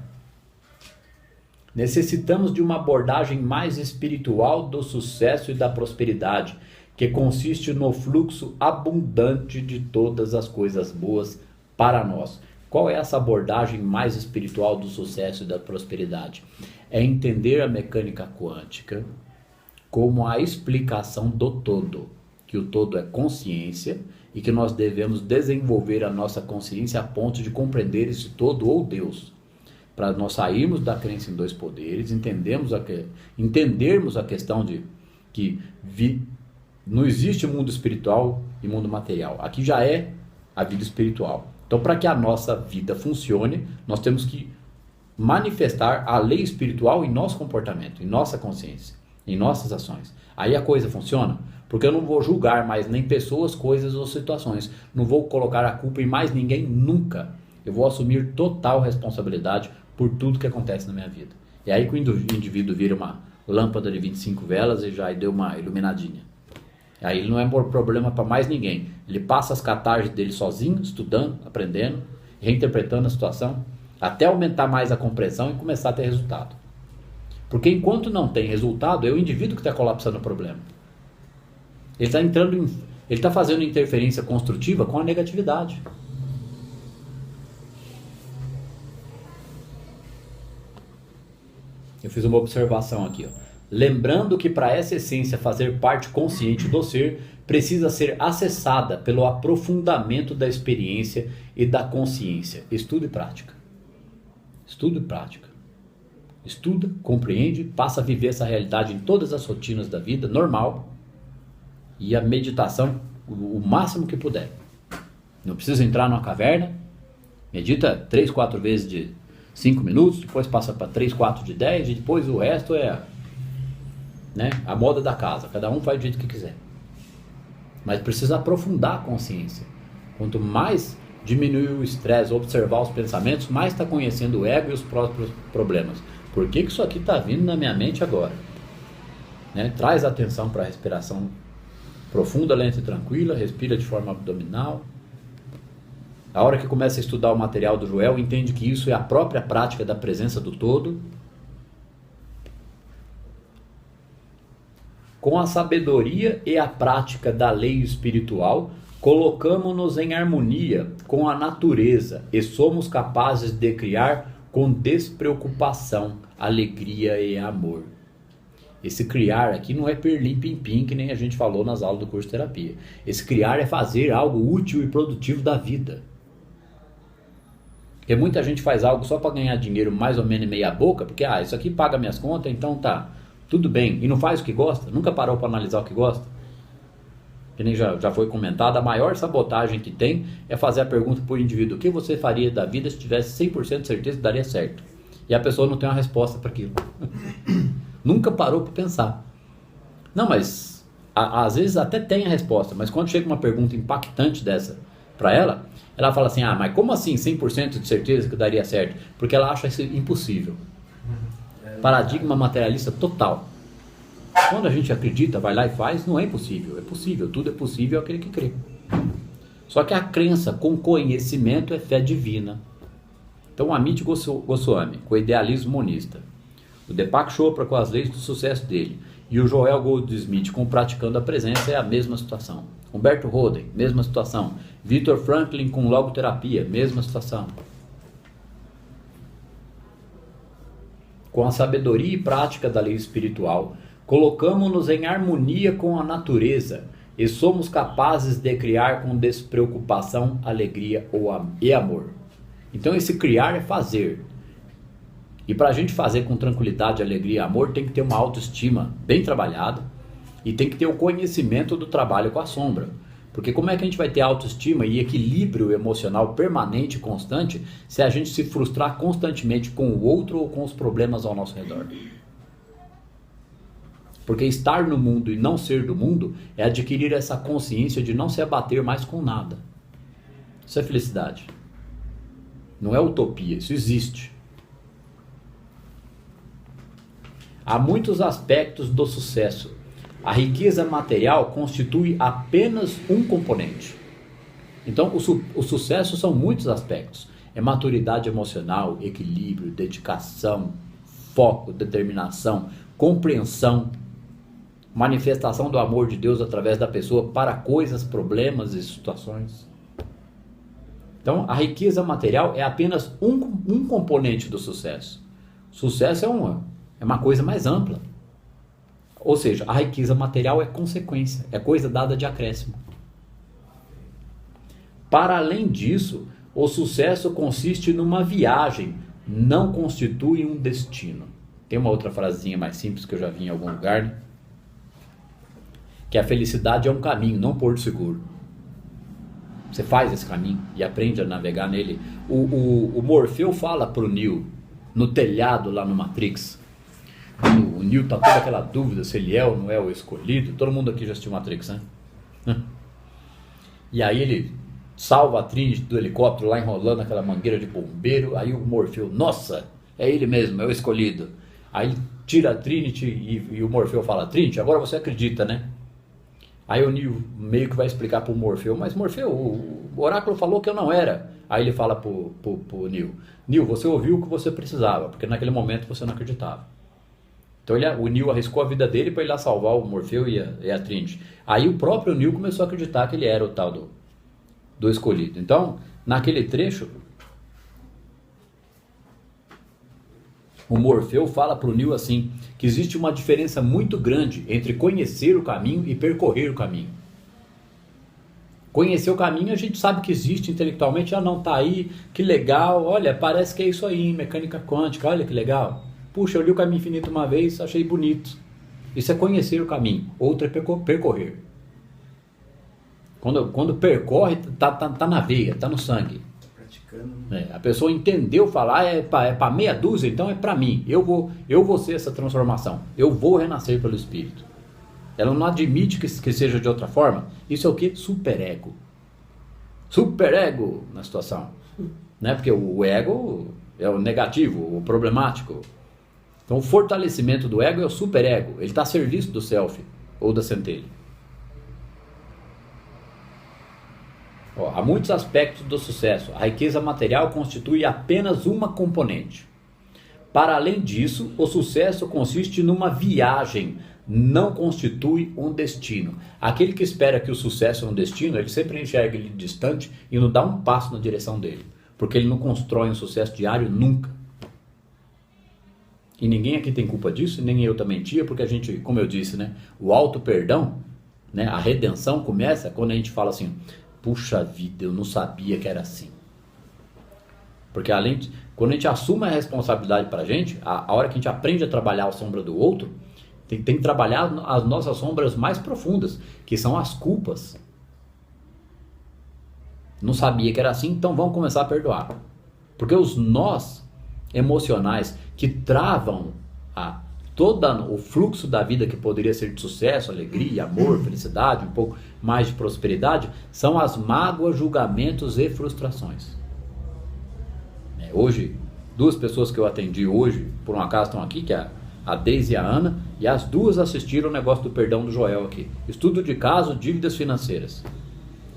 Necessitamos de uma abordagem mais espiritual do sucesso e da prosperidade, que consiste no fluxo abundante de todas as coisas boas para nós. Qual é essa abordagem mais espiritual do sucesso e da prosperidade? É entender a mecânica quântica como a explicação do todo, que o todo é consciência e que nós devemos desenvolver a nossa consciência a ponto de compreender esse todo ou Deus, para nós sairmos da crença em dois poderes, entendermos a questão de que não existe mundo espiritual e mundo material. Aqui já é a vida espiritual. Então, para que a nossa vida funcione, nós temos que manifestar a lei espiritual em nosso comportamento, em nossa consciência, em nossas ações. Aí a coisa funciona, porque eu não vou julgar mais nem pessoas, coisas ou situações. Não vou colocar a culpa em mais ninguém nunca. Eu vou assumir total responsabilidade por tudo que acontece na minha vida. E aí que o indivíduo vira uma lâmpada de 25 velas e já deu uma iluminadinha. Aí ele não é problema para mais ninguém. Ele passa as catarses dele sozinho, estudando, aprendendo, reinterpretando a situação, até aumentar mais a compreensão e começar a ter resultado. Porque enquanto não tem resultado, é o indivíduo que está colapsando o problema. Ele está fazendo interferência construtiva com a negatividade. Eu fiz uma observação aqui, ó. Lembrando que para essa essência fazer parte consciente do ser, precisa ser acessada pelo aprofundamento da experiência e da consciência. Estudo e prática. Estudo e prática. Estuda, compreende, passa a viver essa realidade em todas as rotinas da vida, normal. E a meditação, o máximo que puder. Não precisa entrar numa caverna. Medita 3, 4 vezes de 5 minutos, depois passa para 3, 4 de 10 e depois o resto é, né, a moda da casa. Cada um faz do jeito que quiser. Mas precisa aprofundar a consciência. Quanto mais diminuir o estresse, observar os pensamentos, mais está conhecendo o ego e os próprios problemas. Por que isso aqui está vindo na minha mente agora? Né? Traz atenção para a respiração profunda, lenta e tranquila, respira de forma abdominal. A hora que começa a estudar o material do Joel, entende que isso é a própria prática da presença do todo. Com a sabedoria e a prática da lei espiritual, colocamos-nos em harmonia com a natureza e somos capazes de criar com despreocupação, alegria e amor. Esse criar aqui não é perlim-pim-pim, que nem a gente falou nas aulas do curso de terapia. Esse criar é fazer algo útil e produtivo da vida. Porque muita gente faz algo só para ganhar dinheiro mais ou menos meia boca, porque isso aqui paga minhas contas, então tá, tudo bem. E não faz o que gosta, nunca parou para analisar o que gosta. Que nem já foi comentado, a maior sabotagem que tem é fazer a pergunta para o indivíduo: o que você faria da vida se tivesse 100% de certeza que daria certo? E a pessoa não tem uma resposta para aquilo. Nunca parou para pensar. Não, mas às vezes até tem a resposta, mas quando chega uma pergunta impactante dessa para ela, ela fala assim: mas como assim 100% de certeza que daria certo? Porque ela acha isso impossível. Paradigma materialista total. Quando a gente acredita, vai lá e faz, não é impossível. É possível, tudo é possível aquele que crê. Só que a crença com conhecimento é fé divina. Então, Amit Goswami, com o idealismo monista, o Deepak Chopra com as leis do sucesso dele, e o Joel Goldsmith com praticando a presença, é a mesma situação. Humberto Roden, mesma situação. Viktor Franklin com logoterapia, mesma situação. Com a sabedoria e prática da lei espiritual, colocamos-nos em harmonia com a natureza e somos capazes de criar com despreocupação, alegria e amor. Então esse criar é fazer. E para a gente fazer com tranquilidade, alegria e amor, tem que ter uma autoestima bem trabalhada e tem que ter o conhecimento do trabalho com a sombra. Porque como é que a gente vai ter autoestima e equilíbrio emocional permanente e constante se a gente se frustrar constantemente com o outro ou com os problemas ao nosso redor? Porque estar no mundo e não ser do mundo é adquirir essa consciência de não se abater mais com nada. Isso é felicidade. Não é utopia, isso existe. Há muitos aspectos do sucesso. A riqueza material constitui apenas um componente. Então, o sucesso são muitos aspectos. É maturidade emocional, equilíbrio, dedicação, foco, determinação, compreensão, manifestação do amor de Deus através da pessoa para coisas, problemas e situações. Então, a riqueza material é apenas um componente do sucesso. Sucesso é uma coisa mais ampla. Ou seja, a riqueza material é consequência, é coisa dada de acréscimo. Para além disso, o sucesso consiste numa viagem, não constitui um destino. Tem uma outra frasezinha mais simples que eu já vi em algum lugar, né? Que a felicidade é um caminho, não um porto seguro. Você faz esse caminho e aprende a navegar nele. O Morfeu fala pro Neo no telhado lá no Matrix. O Neo tá toda aquela dúvida se ele é ou não é o escolhido. Todo mundo aqui já assistiu Matrix, né? E aí ele salva a Trinity do helicóptero lá enrolando aquela mangueira de bombeiro. Aí o Morfeu, nossa, é ele mesmo, é o escolhido. Aí ele tira a Trinity e o Morfeu fala, Trinity, agora você acredita, né? Aí o Neo meio que vai explicar pro Morfeu, mas Morfeu, o oráculo falou que eu não era. Aí ele fala pro Neo, Neo, você ouviu o que você precisava, porque naquele momento você não acreditava. Então o Neo arriscou a vida dele para ir lá salvar o Morfeu e a Trinity. Aí o próprio Neo começou a acreditar que ele era o tal do escolhido. Então, naquele trecho, o Morfeu fala para o Neo assim, que existe uma diferença muito grande entre conhecer o caminho e percorrer o caminho. Conhecer o caminho a gente sabe que existe intelectualmente, não está aí, que legal, olha, parece que é isso aí, mecânica quântica, olha que legal. Puxa, eu li o Caminho Infinito uma vez, achei bonito. Isso é conhecer o caminho, outro é percorrer. Quando percorre, tá na veia, tá no sangue. A pessoa entendeu falar, é para meia dúzia, então é para mim. Eu vou ser essa transformação. Eu vou renascer pelo Espírito. Ela não admite que seja de outra forma. Isso é o que? Superego. Superego na situação. Né? Porque o ego é o negativo, o problemático. Então o fortalecimento do ego é o superego. Ele está a serviço do self ou da centelha. Há muitos aspectos do sucesso. A riqueza material constitui apenas uma componente. Para além disso, o sucesso consiste numa viagem, não constitui um destino. Aquele que espera que o sucesso é um destino, ele sempre enxerga ele distante e não dá um passo na direção dele. Porque ele não constrói um sucesso diário nunca. E ninguém aqui tem culpa disso, nem eu também tinha, porque a gente, como eu disse, né, o auto-perdão, né, a redenção começa quando a gente fala assim, puxa vida, eu não sabia que era assim. Porque quando a gente assume a responsabilidade para a gente, a hora que a gente aprende a trabalhar a sombra do outro, tem que trabalhar as nossas sombras mais profundas, que são as culpas. Não sabia que era assim, então vamos começar a perdoar. Porque os nós emocionais que travam todo o fluxo da vida que poderia ser de sucesso, alegria, amor, felicidade, um pouco mais de prosperidade, são as mágoas, julgamentos e frustrações. Hoje, duas pessoas que eu atendi hoje, por um acaso estão aqui, que é a Deise e a Ana, e as duas assistiram o negócio do perdão do Joel aqui. Estudo de caso, dívidas financeiras.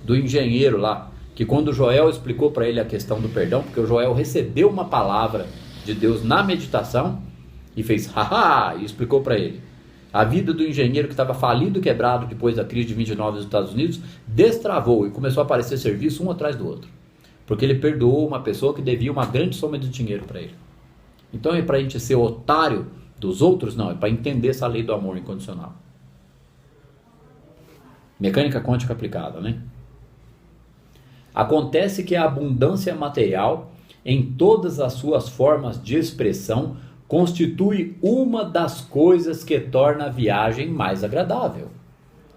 Do engenheiro lá, que quando o Joel explicou para ele a questão do perdão, porque o Joel recebeu uma palavra de Deus na meditação, e fez haha, e explicou para ele. A vida do engenheiro que estava falido, quebrado depois da crise de 29 dos Estados Unidos, destravou e começou a aparecer serviço um atrás do outro. Porque ele perdoou uma pessoa que devia uma grande soma de dinheiro para ele. Então é para a gente ser otário dos outros? Não, é para entender essa lei do amor incondicional. Mecânica quântica aplicada, né? Acontece que a abundância material, em todas as suas formas de expressão, constitui uma das coisas que torna a viagem mais agradável.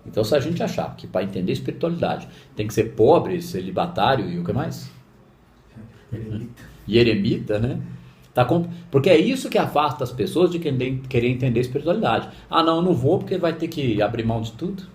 Então, se a gente achar que para entender espiritualidade tem que ser pobre, celibatário e o que mais? E eremita, né? Porque é isso que afasta as pessoas de querer entender espiritualidade. Ah, não, eu não vou porque vai ter que abrir mão de tudo.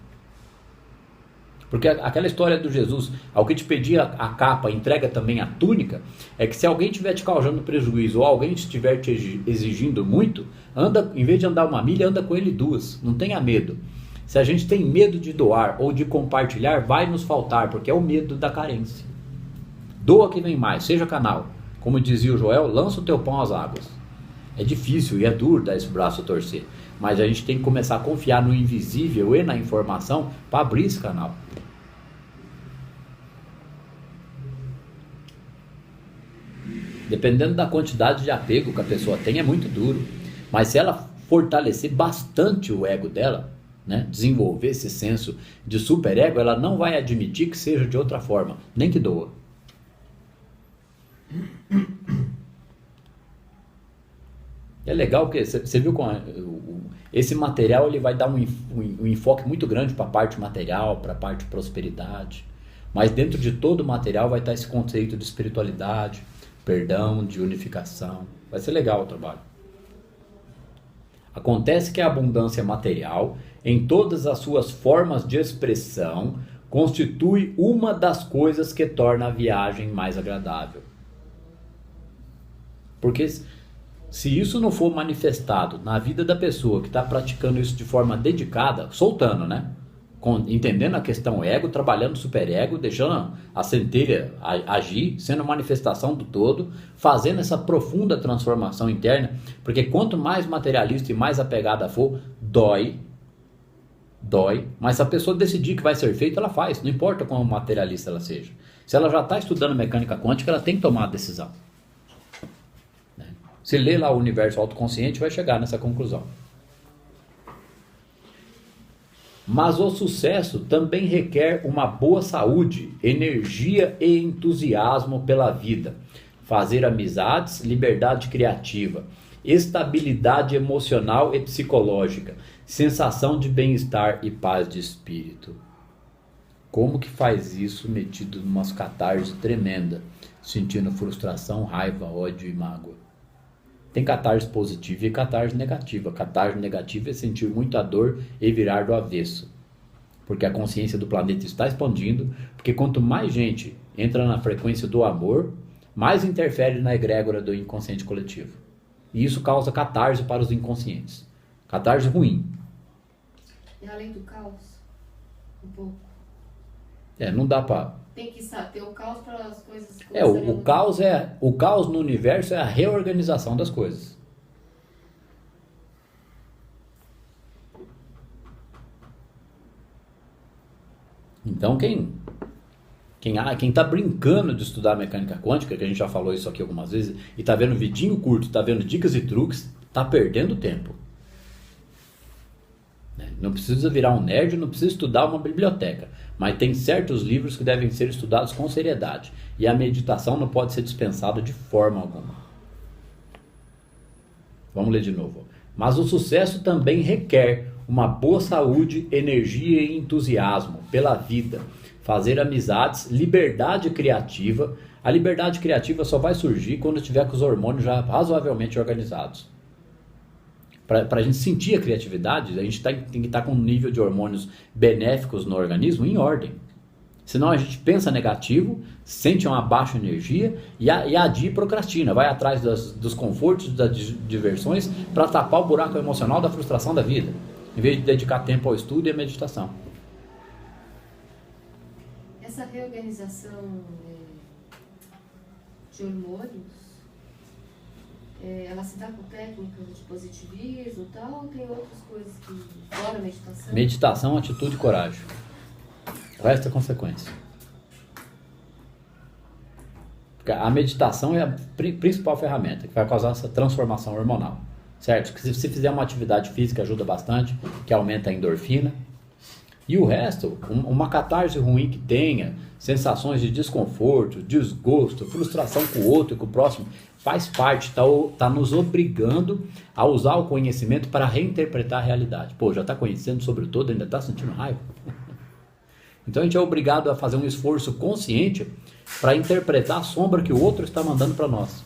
Porque aquela história do Jesus, ao que te pedir a capa, entrega também a túnica, é que se alguém estiver te causando prejuízo ou alguém estiver te exigindo muito, anda, em vez de andar uma milha, anda com ele 2. Não tenha medo. Se a gente tem medo de doar ou de compartilhar, vai nos faltar, porque é o medo da carência. Doa que vem mais, seja canal. Como dizia o Joel, lança o teu pão às águas. É difícil e é duro dar esse braço a torcer, mas a gente tem que começar a confiar no invisível e na informação para abrir esse canal. Dependendo da quantidade de apego que a pessoa tem, é muito duro. Mas se ela fortalecer bastante o ego dela, né, desenvolver esse senso de superego, ela não vai admitir que seja de outra forma, nem que doa. É legal porque você viu com esse material ele vai dar um enfoque muito grande para a parte material, para a parte prosperidade. Mas dentro de todo o material vai estar esse conceito de espiritualidade, perdão, de unificação. Vai ser legal o trabalho. Acontece que a abundância material, em todas as suas formas de expressão, constitui uma das coisas que torna a viagem mais agradável. Porque se isso não for manifestado na vida da pessoa que está praticando isso de forma dedicada, soltando, né? Entendendo a questão ego, trabalhando superego, deixando a centelha agir, sendo manifestação do todo, fazendo essa profunda transformação interna, porque quanto mais materialista e mais apegada for, dói, mas se a pessoa decidir que vai ser feito, ela faz, não importa quão materialista ela seja. Se ela já está estudando mecânica quântica, ela tem que tomar a decisão. Se ler lá o universo autoconsciente, vai chegar nessa conclusão. Mas o sucesso também requer uma boa saúde, energia e entusiasmo pela vida, fazer amizades, liberdade criativa, estabilidade emocional e psicológica, sensação de bem-estar e paz de espírito. Como que faz isso metido numa catarse tremenda, sentindo frustração, raiva, ódio e mágoa? Tem catarse positiva e catarse negativa. Catarse negativa é sentir muita dor e virar do avesso. Porque a consciência do planeta está expandindo, porque quanto mais gente entra na frequência do amor, mais interfere na egrégora do inconsciente coletivo. E isso causa catarse para os inconscientes. Catarse ruim. E além do caos, um pouco. Não dá para... Tem que ter o caos para as coisas... O caos no universo é a reorganização das coisas. Então quem está brincando de estudar mecânica quântica, que a gente já falou isso aqui algumas vezes, e está vendo vidinho curto, está vendo dicas e truques, está perdendo tempo. Não precisa virar um nerd, não precisa estudar uma biblioteca, mas tem certos livros que devem ser estudados com seriedade, e a meditação não pode ser dispensada de forma alguma. Vamos ler de novo. Mas o sucesso também requer uma boa saúde, energia e entusiasmo pela vida, fazer amizades, liberdade criativa. A liberdade criativa só vai surgir quando tiver com os hormônios já razoavelmente organizados. Para a gente sentir a criatividade, a gente tem que estar com um nível de hormônios benéficos no organismo em ordem. Senão a gente pensa negativo, sente uma baixa energia e adia e procrastina. Vai atrás dos confortos, das diversões para tapar o buraco emocional da frustração da vida, em vez de dedicar tempo ao estudo e à meditação. Essa reorganização de hormônios, ela se dá com técnicas de positivismo e tal, ou tem outras coisas que, fora a meditação? Meditação, atitude e coragem. O resto é consequência. Porque a meditação é a principal ferramenta que vai causar essa transformação hormonal. Certo? Que se você fizer uma atividade física ajuda bastante, que aumenta a endorfina. E o resto, uma catarse ruim que tenha, sensações de desconforto, desgosto, frustração com o outro e com o próximo, faz parte, está nos obrigando a usar o conhecimento para reinterpretar a realidade. Pô, já está conhecendo sobre o todo, ainda está sentindo raiva? Então a gente é obrigado a fazer um esforço consciente para interpretar a sombra que o outro está mandando para nós.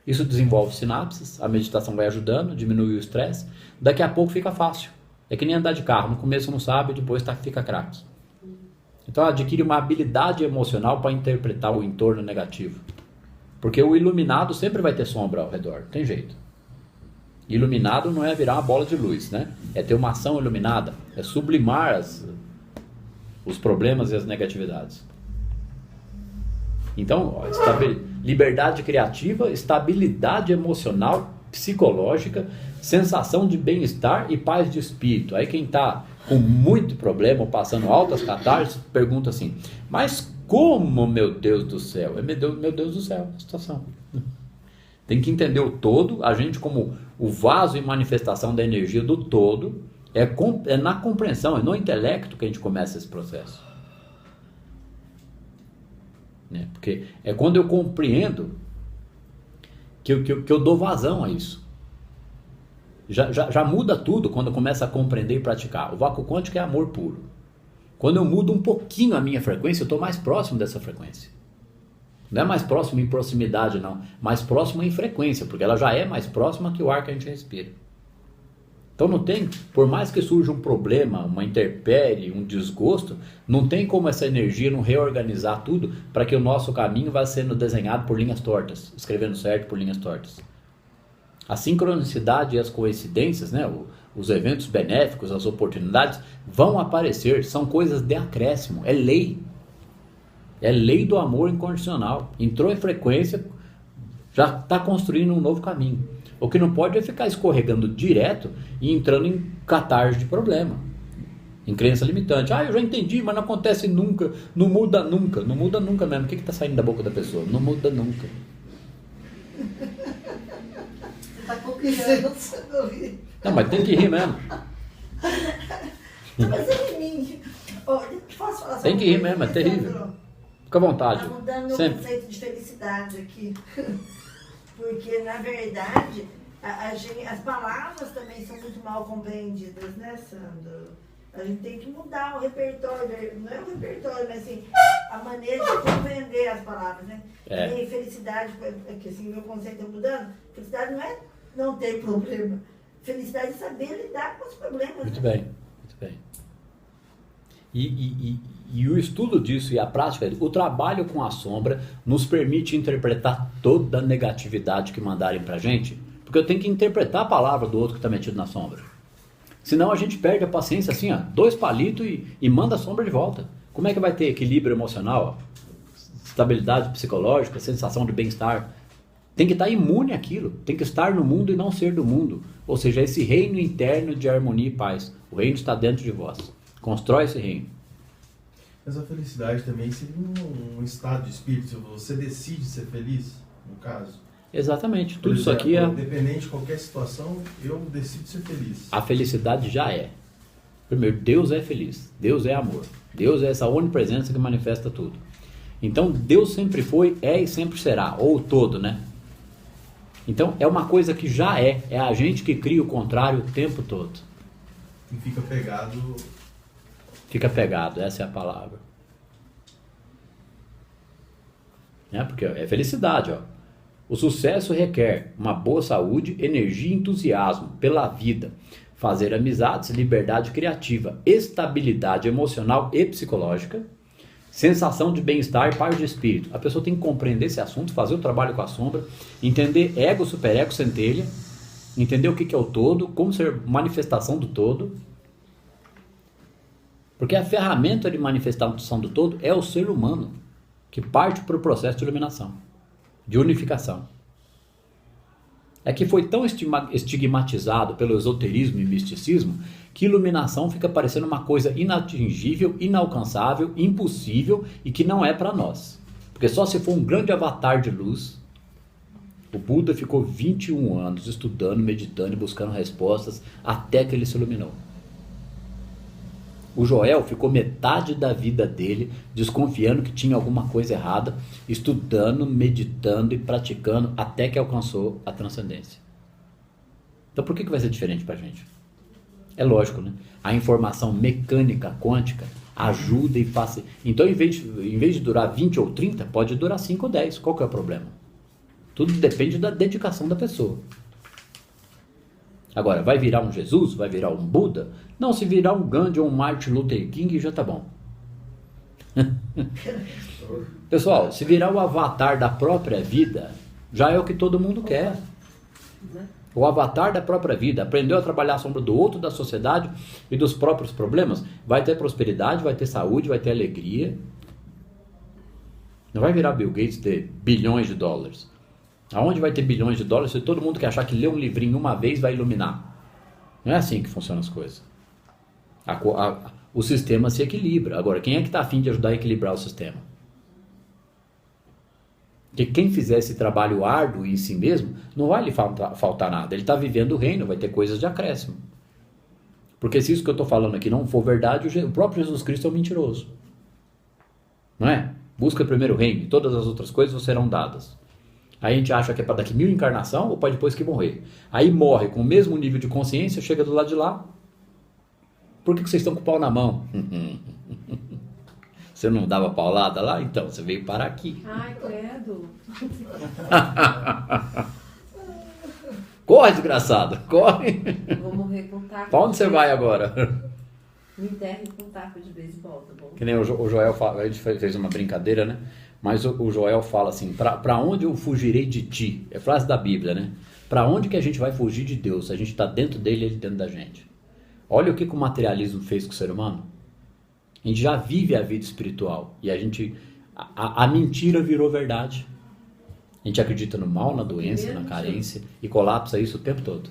Isso desenvolve sinapses, a meditação vai ajudando, diminui o estresse, daqui a pouco fica fácil. É que nem andar de carro, no começo não sabe, depois fica craque. Então adquire uma habilidade emocional para interpretar o entorno negativo. Porque o iluminado sempre vai ter sombra ao redor, não tem jeito. Iluminado não é virar uma bola de luz, né? É ter uma ação iluminada, é sublimar os problemas e as negatividades. Então, liberdade criativa, estabilidade emocional, psicológica, sensação de bem-estar e paz de espírito. Aí quem está com muito problema, passando altas catarses, pergunta assim, mas como, meu Deus do céu? Meu Deus do céu, a situação. Tem que entender o todo, a gente como o vaso e manifestação da energia do todo, é na compreensão, é no intelecto que a gente começa esse processo. Porque é quando eu compreendo que eu dou vazão a isso. Já muda tudo quando eu começo a compreender e praticar. O vácuo quântico é amor puro. Quando eu mudo um pouquinho a minha frequência, eu estou mais próximo dessa frequência. Não é mais próximo em proximidade, não. Mais próximo em frequência, porque ela já é mais próxima que o ar que a gente respira. Então não tem, por mais que surja um problema, uma intempérie, um desgosto, não tem como essa energia não reorganizar tudo para que o nosso caminho vá sendo desenhado por linhas tortas, escrevendo certo por linhas tortas. A sincronicidade e as coincidências, né, os eventos benéficos, as oportunidades vão aparecer, são coisas de acréscimo, é lei. É lei do amor incondicional. Entrou em frequência, já está construindo um novo caminho. O que não pode é ficar escorregando direto e entrando em catarse de problema, em crença limitante. Eu já entendi, mas não acontece nunca, não muda nunca. Não muda nunca mesmo. O que está saindo da boca da pessoa? Não muda nunca. Você está copiando. Não, mas tem que rir mesmo. Mas é em mim. Olha, posso falar Tem que rir mesmo, é terrível. Fica à vontade. Está mudando meu Sempre. conceito de felicidade aqui. Porque, na verdade, as palavras também são muito mal compreendidas, né, Sandro? A gente tem que mudar o repertório, não é o repertório, mas assim, a maneira de compreender as palavras, né? E felicidade, que assim, meu conceito está mudando, felicidade não é não ter problema. Felicidade é saber lidar com os problemas. Muito né? bem, muito bem. E o estudo disso e a prática, o trabalho com a sombra nos permite interpretar toda a negatividade que mandarem pra gente, porque eu tenho que interpretar a palavra do outro que está metido na sombra. Senão a gente perde a paciência assim, 2 palitos e manda a sombra de volta. Como é que vai ter equilíbrio emocional, estabilidade psicológica, sensação de bem-estar? Tem que estar imune àquilo, tem que estar no mundo e não ser do mundo. Ou seja, esse reino interno de harmonia e paz. O reino está dentro de vós. Constrói esse reino. Mas a felicidade também seria um estado de espírito. Se você decide ser feliz, no caso. Exatamente. Por Tudo isso aqui é... Independente de qualquer situação, eu decido ser feliz. A felicidade já é. Primeiro, Deus é feliz. Deus é amor. Deus é essa onipresença que manifesta tudo. Então, Deus sempre foi, é e sempre será. Ou todo, né? Então, é uma coisa que já é. É a gente que cria o contrário o tempo todo. E fica pegado... Fica pegado, essa é a palavra. Porque é felicidade, ó. O sucesso requer uma boa saúde, energia e entusiasmo pela vida, fazer amizades, liberdade criativa, estabilidade emocional e psicológica, sensação de bem-estar e paz de espírito. A pessoa tem que compreender esse assunto, fazer o trabalho com a sombra, entender ego, superego, centelha, entender o que é o todo, como ser manifestação do todo. Porque a ferramenta de manifestação do todo é o ser humano, que parte para o processo de iluminação, de unificação. É que foi tão estigmatizado pelo esoterismo e misticismo que iluminação fica parecendo uma coisa inatingível, inalcançável, impossível e que não é para nós. Porque só se for um grande avatar de luz. O Buda ficou 21 anos estudando, meditando e buscando respostas até que ele se iluminou. O Joel ficou metade da vida dele desconfiando que tinha alguma coisa errada, estudando, meditando e praticando até que alcançou a transcendência. Então por que vai ser diferente para a gente? É lógico, né? A informação mecânica, quântica, ajuda e faz... Então em vez de durar 20 ou 30, pode durar 5 ou 10. Qual que é o problema? Tudo depende da dedicação da pessoa. Agora, vai virar um Jesus? Vai virar um Buda? Não, se virar um Gandhi ou um Martin Luther King, já tá bom. Pessoal, se virar o avatar da própria vida, já é o que todo mundo quer. O avatar da própria vida, aprendeu a trabalhar a sombra do outro, da sociedade e dos próprios problemas, vai ter prosperidade, vai ter saúde, vai ter alegria. Não vai virar Bill Gates ter bilhões de dólares. Aonde vai ter bilhões de dólares se todo mundo que achar que lê um livrinho uma vez vai iluminar? Não é assim que funcionam as coisas. O sistema se equilibra. Agora, quem é que está a fim de ajudar a equilibrar o sistema? Porque quem fizer esse trabalho árduo em si mesmo, não vai lhe faltar nada. Ele está vivendo o reino, vai ter coisas de acréscimo. Porque se isso que eu estou falando aqui não for verdade, o próprio Jesus Cristo é um mentiroso. Não é? Busca primeiro o reino e todas as outras coisas vos serão dadas. Aí a gente acha que é para daqui 1000 encarnação ou para depois que morrer. Aí morre com o mesmo nível de consciência, chega do lado de lá. Por que vocês estão com o pau na mão? Você não dava paulada lá? Então, você veio parar aqui. Ai, credo. Corre, desgraçado, corre. Eu vou morrer com taco. Pra onde você vai agora? Me enterre com taco de beisebol, tá bom? Que nem o Joel fala, a gente fez uma brincadeira, né? Mas o Joel fala assim, pra onde eu fugirei de ti? É frase da Bíblia, né? Pra onde que a gente vai fugir de Deus? A gente tá dentro dele e ele dentro da gente. Olha o que o materialismo fez com o ser humano. A gente já vive a vida espiritual e a mentira virou verdade. A gente acredita no mal, na doença, na carência e colapsa isso o tempo todo.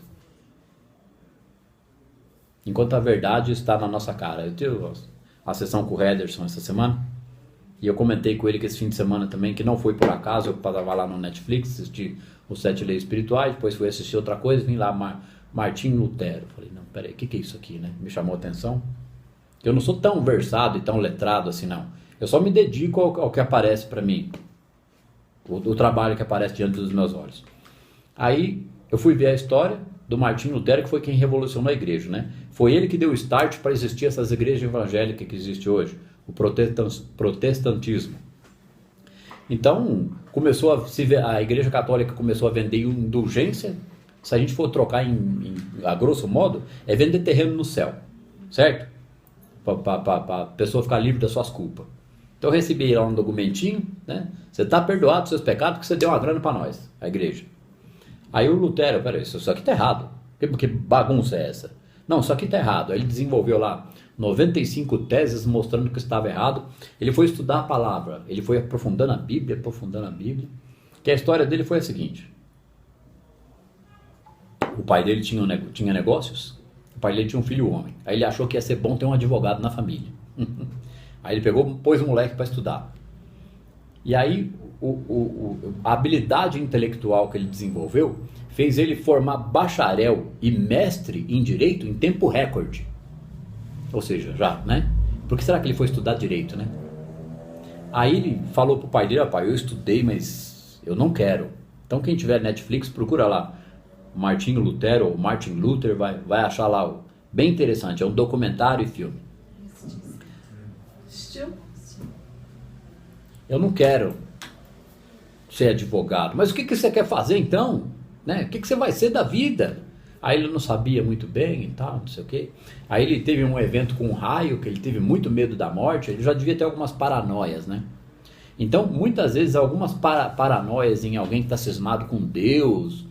Enquanto a verdade está na nossa cara. Eu tive a sessão com o Ederson essa semana e eu comentei com ele que esse fim de semana também, que não foi por acaso, eu estava lá no Netflix, assisti os 7 Leis Espirituais, depois fui assistir outra coisa, vim lá, Martinho Lutero. Falei, não, peraí, o que é isso aqui, né? Me chamou a atenção. Eu não sou tão versado e tão letrado assim, não. Eu só me dedico ao que aparece para mim. O trabalho que aparece diante dos meus olhos. Aí eu fui ver a história do Martinho Lutero, que foi quem revolucionou a igreja, né? Foi ele que deu o start para existir essas igrejas evangélicas que existem hoje, o protestantismo. Então, a igreja católica começou a vender indulgência. Se a gente for trocar a grosso modo, é vender terreno no céu, certo? Para a pessoa ficar livre das suas culpas. Então eu recebi lá um documentinho, né? Você está perdoado dos seus pecados porque você deu uma grana para nós, a igreja. Aí o Lutero, peraí, isso aqui está errado. Que bagunça é essa? Não, isso aqui está errado. Aí ele desenvolveu lá 95 teses mostrando que estava errado. Ele foi estudar a palavra, ele foi aprofundando a Bíblia, que a história dele foi a seguinte. O pai dele tinha negócios, o pai dele tinha um filho homem. Aí ele achou que ia ser bom ter um advogado na família. Aí ele pôs o moleque para estudar. E aí a habilidade intelectual que ele desenvolveu fez ele formar bacharel e mestre em direito em tempo recorde. Ou seja, já, né? Por que será que ele foi estudar direito, né? Aí ele falou pro pai dele, pai, eu estudei, mas eu não quero. Então quem tiver Netflix, procura lá. Martinho Lutero ou Martin Luther, vai achar lá. Bem interessante, é um documentário e filme. Eu não quero ser advogado. Mas o que você quer fazer então? Né? O que você vai ser da vida? Aí ele não sabia muito bem e tal, não sei o quê. Aí ele teve um evento com um raio, que ele teve muito medo da morte, ele já devia ter algumas paranoias, né? Então, muitas vezes, algumas paranoias em alguém que está cismado com Deus,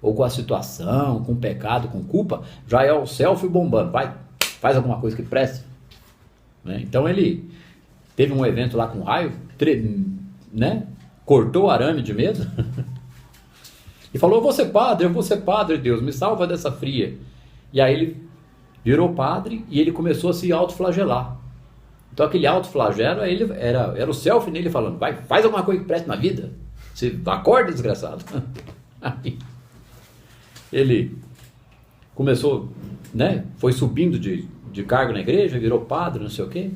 ou com a situação, com o pecado, com culpa, já é o selfie bombando. Vai, faz alguma coisa que preste. Né? Então ele teve um evento lá com raio, né? Cortou o arame de medo e falou, eu vou ser padre, Deus, me salva dessa fria. E aí ele virou padre e ele começou a se autoflagelar. Então aquele autoflagelo era o selfie nele falando, vai, faz alguma coisa que preste na vida. Você acorda, desgraçado. Aí ele começou, né? Foi subindo de cargo na igreja, virou padre, não sei o quê.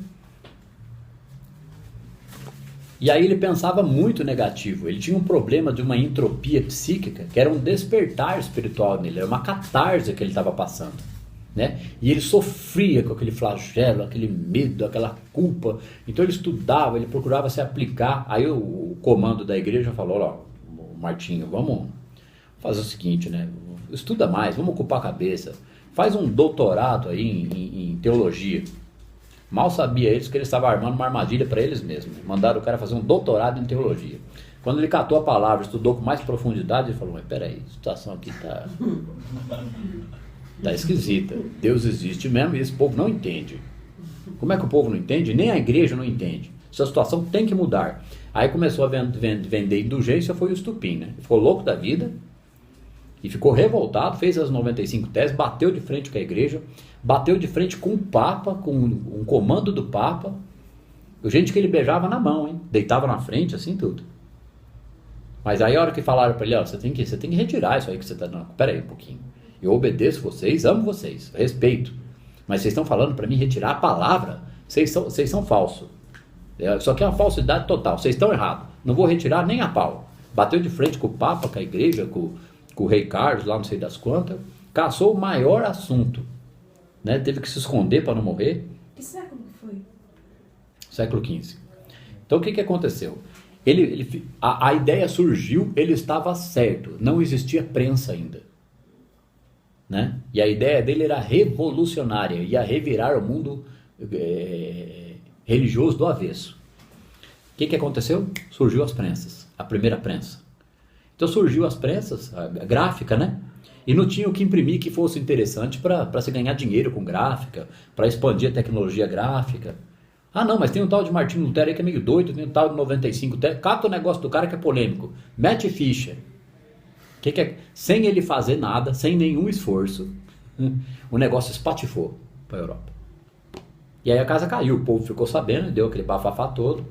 E aí ele pensava muito negativo. Ele tinha um problema de uma entropia psíquica, que era um despertar espiritual nele, era uma catarse que ele estava passando, né? E ele sofria com aquele flagelo, aquele medo, aquela culpa. Então ele estudava, ele procurava se aplicar. Aí o comando da igreja falou, ó, Martinho, vamos fazer o seguinte, né? Estuda mais, vamos ocupar a cabeça. Faz um doutorado aí em teologia. Mal sabia eles que eles estavam armando uma armadilha para eles mesmos. Mandaram o cara fazer um doutorado em teologia. Quando ele catou a palavra, estudou com mais profundidade, ele falou, mas peraí, a situação aqui tá esquisita. Deus existe mesmo e esse povo não entende. Como é que o povo não entende? Nem a igreja não entende. Essa situação tem que mudar. Aí começou a vender indulgência, foi o estupim, né? Ficou louco da vida e ficou revoltado, fez as 95 teses, bateu de frente com a igreja, bateu de frente com o Papa, com um comando do Papa, gente que ele beijava na mão, hein? Deitava na frente, assim tudo. Mas aí a hora que falaram para ele, ó, você tem que retirar isso aí que você está dando. Pera aí um pouquinho, eu obedeço vocês, amo vocês, respeito, mas vocês estão falando para mim retirar a palavra, vocês são falsos. Isso aqui é uma falsidade total, vocês estão errados, não vou retirar nem a pau. Bateu de frente com o Papa, com a igreja, com o rei Carlos, lá não sei das quantas, caçou o maior assunto, né? Teve que se esconder para não morrer. Que século que foi? Século XV. Então o que aconteceu? A ideia surgiu, ele estava certo, não existia prensa ainda. Né? E a ideia dele era revolucionária, ia revirar o mundo religioso do avesso. O que aconteceu? Surgiu as prensas, a primeira prensa. Então surgiu as prensas, a gráfica, né? E não tinha o que imprimir que fosse interessante para se ganhar dinheiro com gráfica, para expandir a tecnologia gráfica. Ah não, mas tem um tal de Martinho Lutero aí que é meio doido, tem um tal de 95, cata o negócio do cara que é polêmico, mete ficha. Sem ele fazer nada, sem nenhum esforço, o negócio espatifou para a Europa. E aí a casa caiu, o povo ficou sabendo, deu aquele bafafá todo,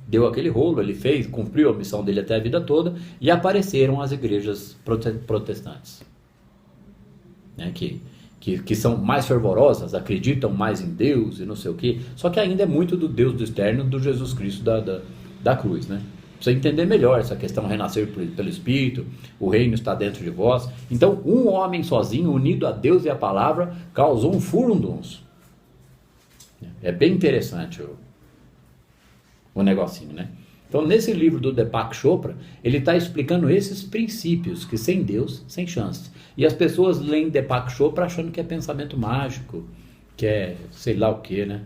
deu aquele rolo, ele fez, cumpriu a missão dele até a vida toda, e apareceram as igrejas protestantes, né, que são mais fervorosas, acreditam mais em Deus e não sei o quê, só que ainda é muito do Deus do externo, do Jesus Cristo da cruz, né? Precisa entender melhor essa questão, renascer pelo Espírito, o reino está dentro de vós. Então, um homem sozinho, unido a Deus e a palavra, causou um furunduns. É bem interessante o negocinho, né? Então, nesse livro do Deepak Chopra, ele está explicando esses princípios, que sem Deus, sem chance. E as pessoas leem Deepak Chopra achando que é pensamento mágico, que é sei lá o que, né?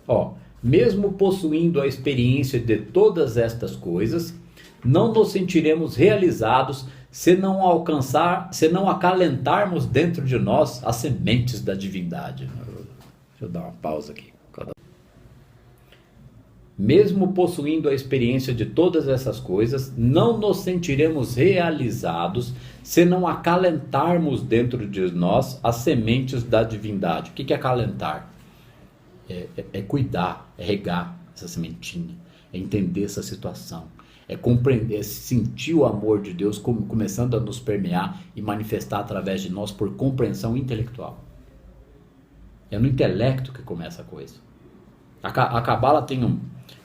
Ó, mesmo possuindo a experiência de todas estas coisas, não nos sentiremos realizados se não acalentarmos dentro de nós as sementes da divindade. Deixa eu dar uma pausa aqui. Mesmo possuindo a experiência de todas essas coisas, não nos sentiremos realizados se não acalentarmos dentro de nós as sementes da divindade. O que é acalentar? É cuidar, é regar essa sementinha, é entender essa situação, é compreender, é sentir o amor de Deus começando a nos permear e manifestar através de nós por compreensão intelectual. É no intelecto que começa a coisa. A Cabala tem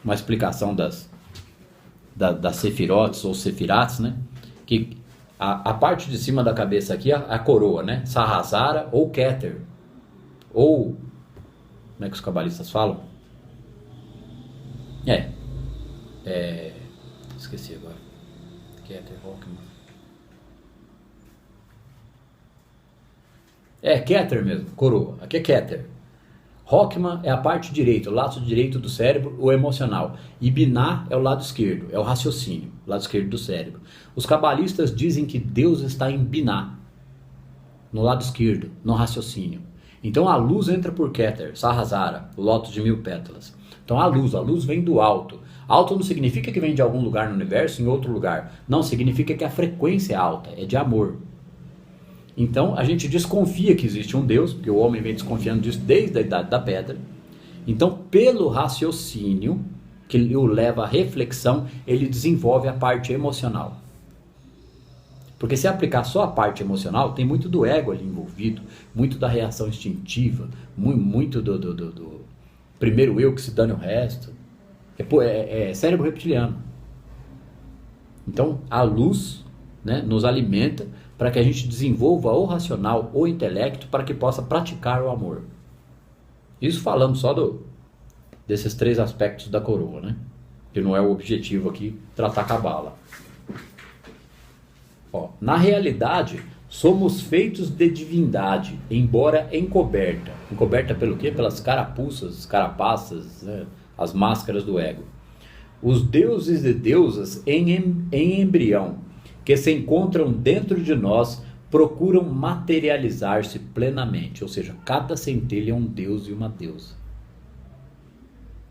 uma explicação das sefirotes ou sefirates, né? Que a parte de cima da cabeça aqui é a coroa, né? Sahasrara ou Keter, ou como é que os cabalistas falam? Esqueci agora. Keter, Rockman. Keter mesmo, coroa. Aqui é Keter. Rockman é a parte direita, o lado direito do cérebro, o emocional. E Binah é o lado esquerdo, é o raciocínio, o lado esquerdo do cérebro. Os cabalistas dizem que Deus está em Binah, no lado esquerdo, no raciocínio. Então a luz entra por Keter, Sahasrara, o lótus de 1000 pétalas. Então a luz vem do alto. Alto não significa que vem de algum lugar no universo, em outro lugar. Não, significa que a frequência é alta, é de amor. Então a gente desconfia que existe um Deus, porque o homem vem desconfiando disso desde a idade da pedra. Então pelo raciocínio, que o leva à reflexão, ele desenvolve a parte emocional. Porque se aplicar só a parte emocional, tem muito do ego ali envolvido, muito da reação instintiva, muito do primeiro eu que se dane o resto. É cérebro reptiliano. Então a luz, né, nos alimenta para que a gente desenvolva o racional, o intelecto, para que possa praticar o amor. Isso falando só desses 3 aspectos da coroa, né? Que não é o objetivo aqui, tratar Cabala. Na realidade, somos feitos de divindade, embora encoberta. Encoberta pelo quê? Pelas carapuças, carapaças, né? As máscaras do ego. Os deuses e deusas em embrião, que se encontram dentro de nós, procuram materializar-se plenamente. Ou seja, cada centelha é um deus e uma deusa.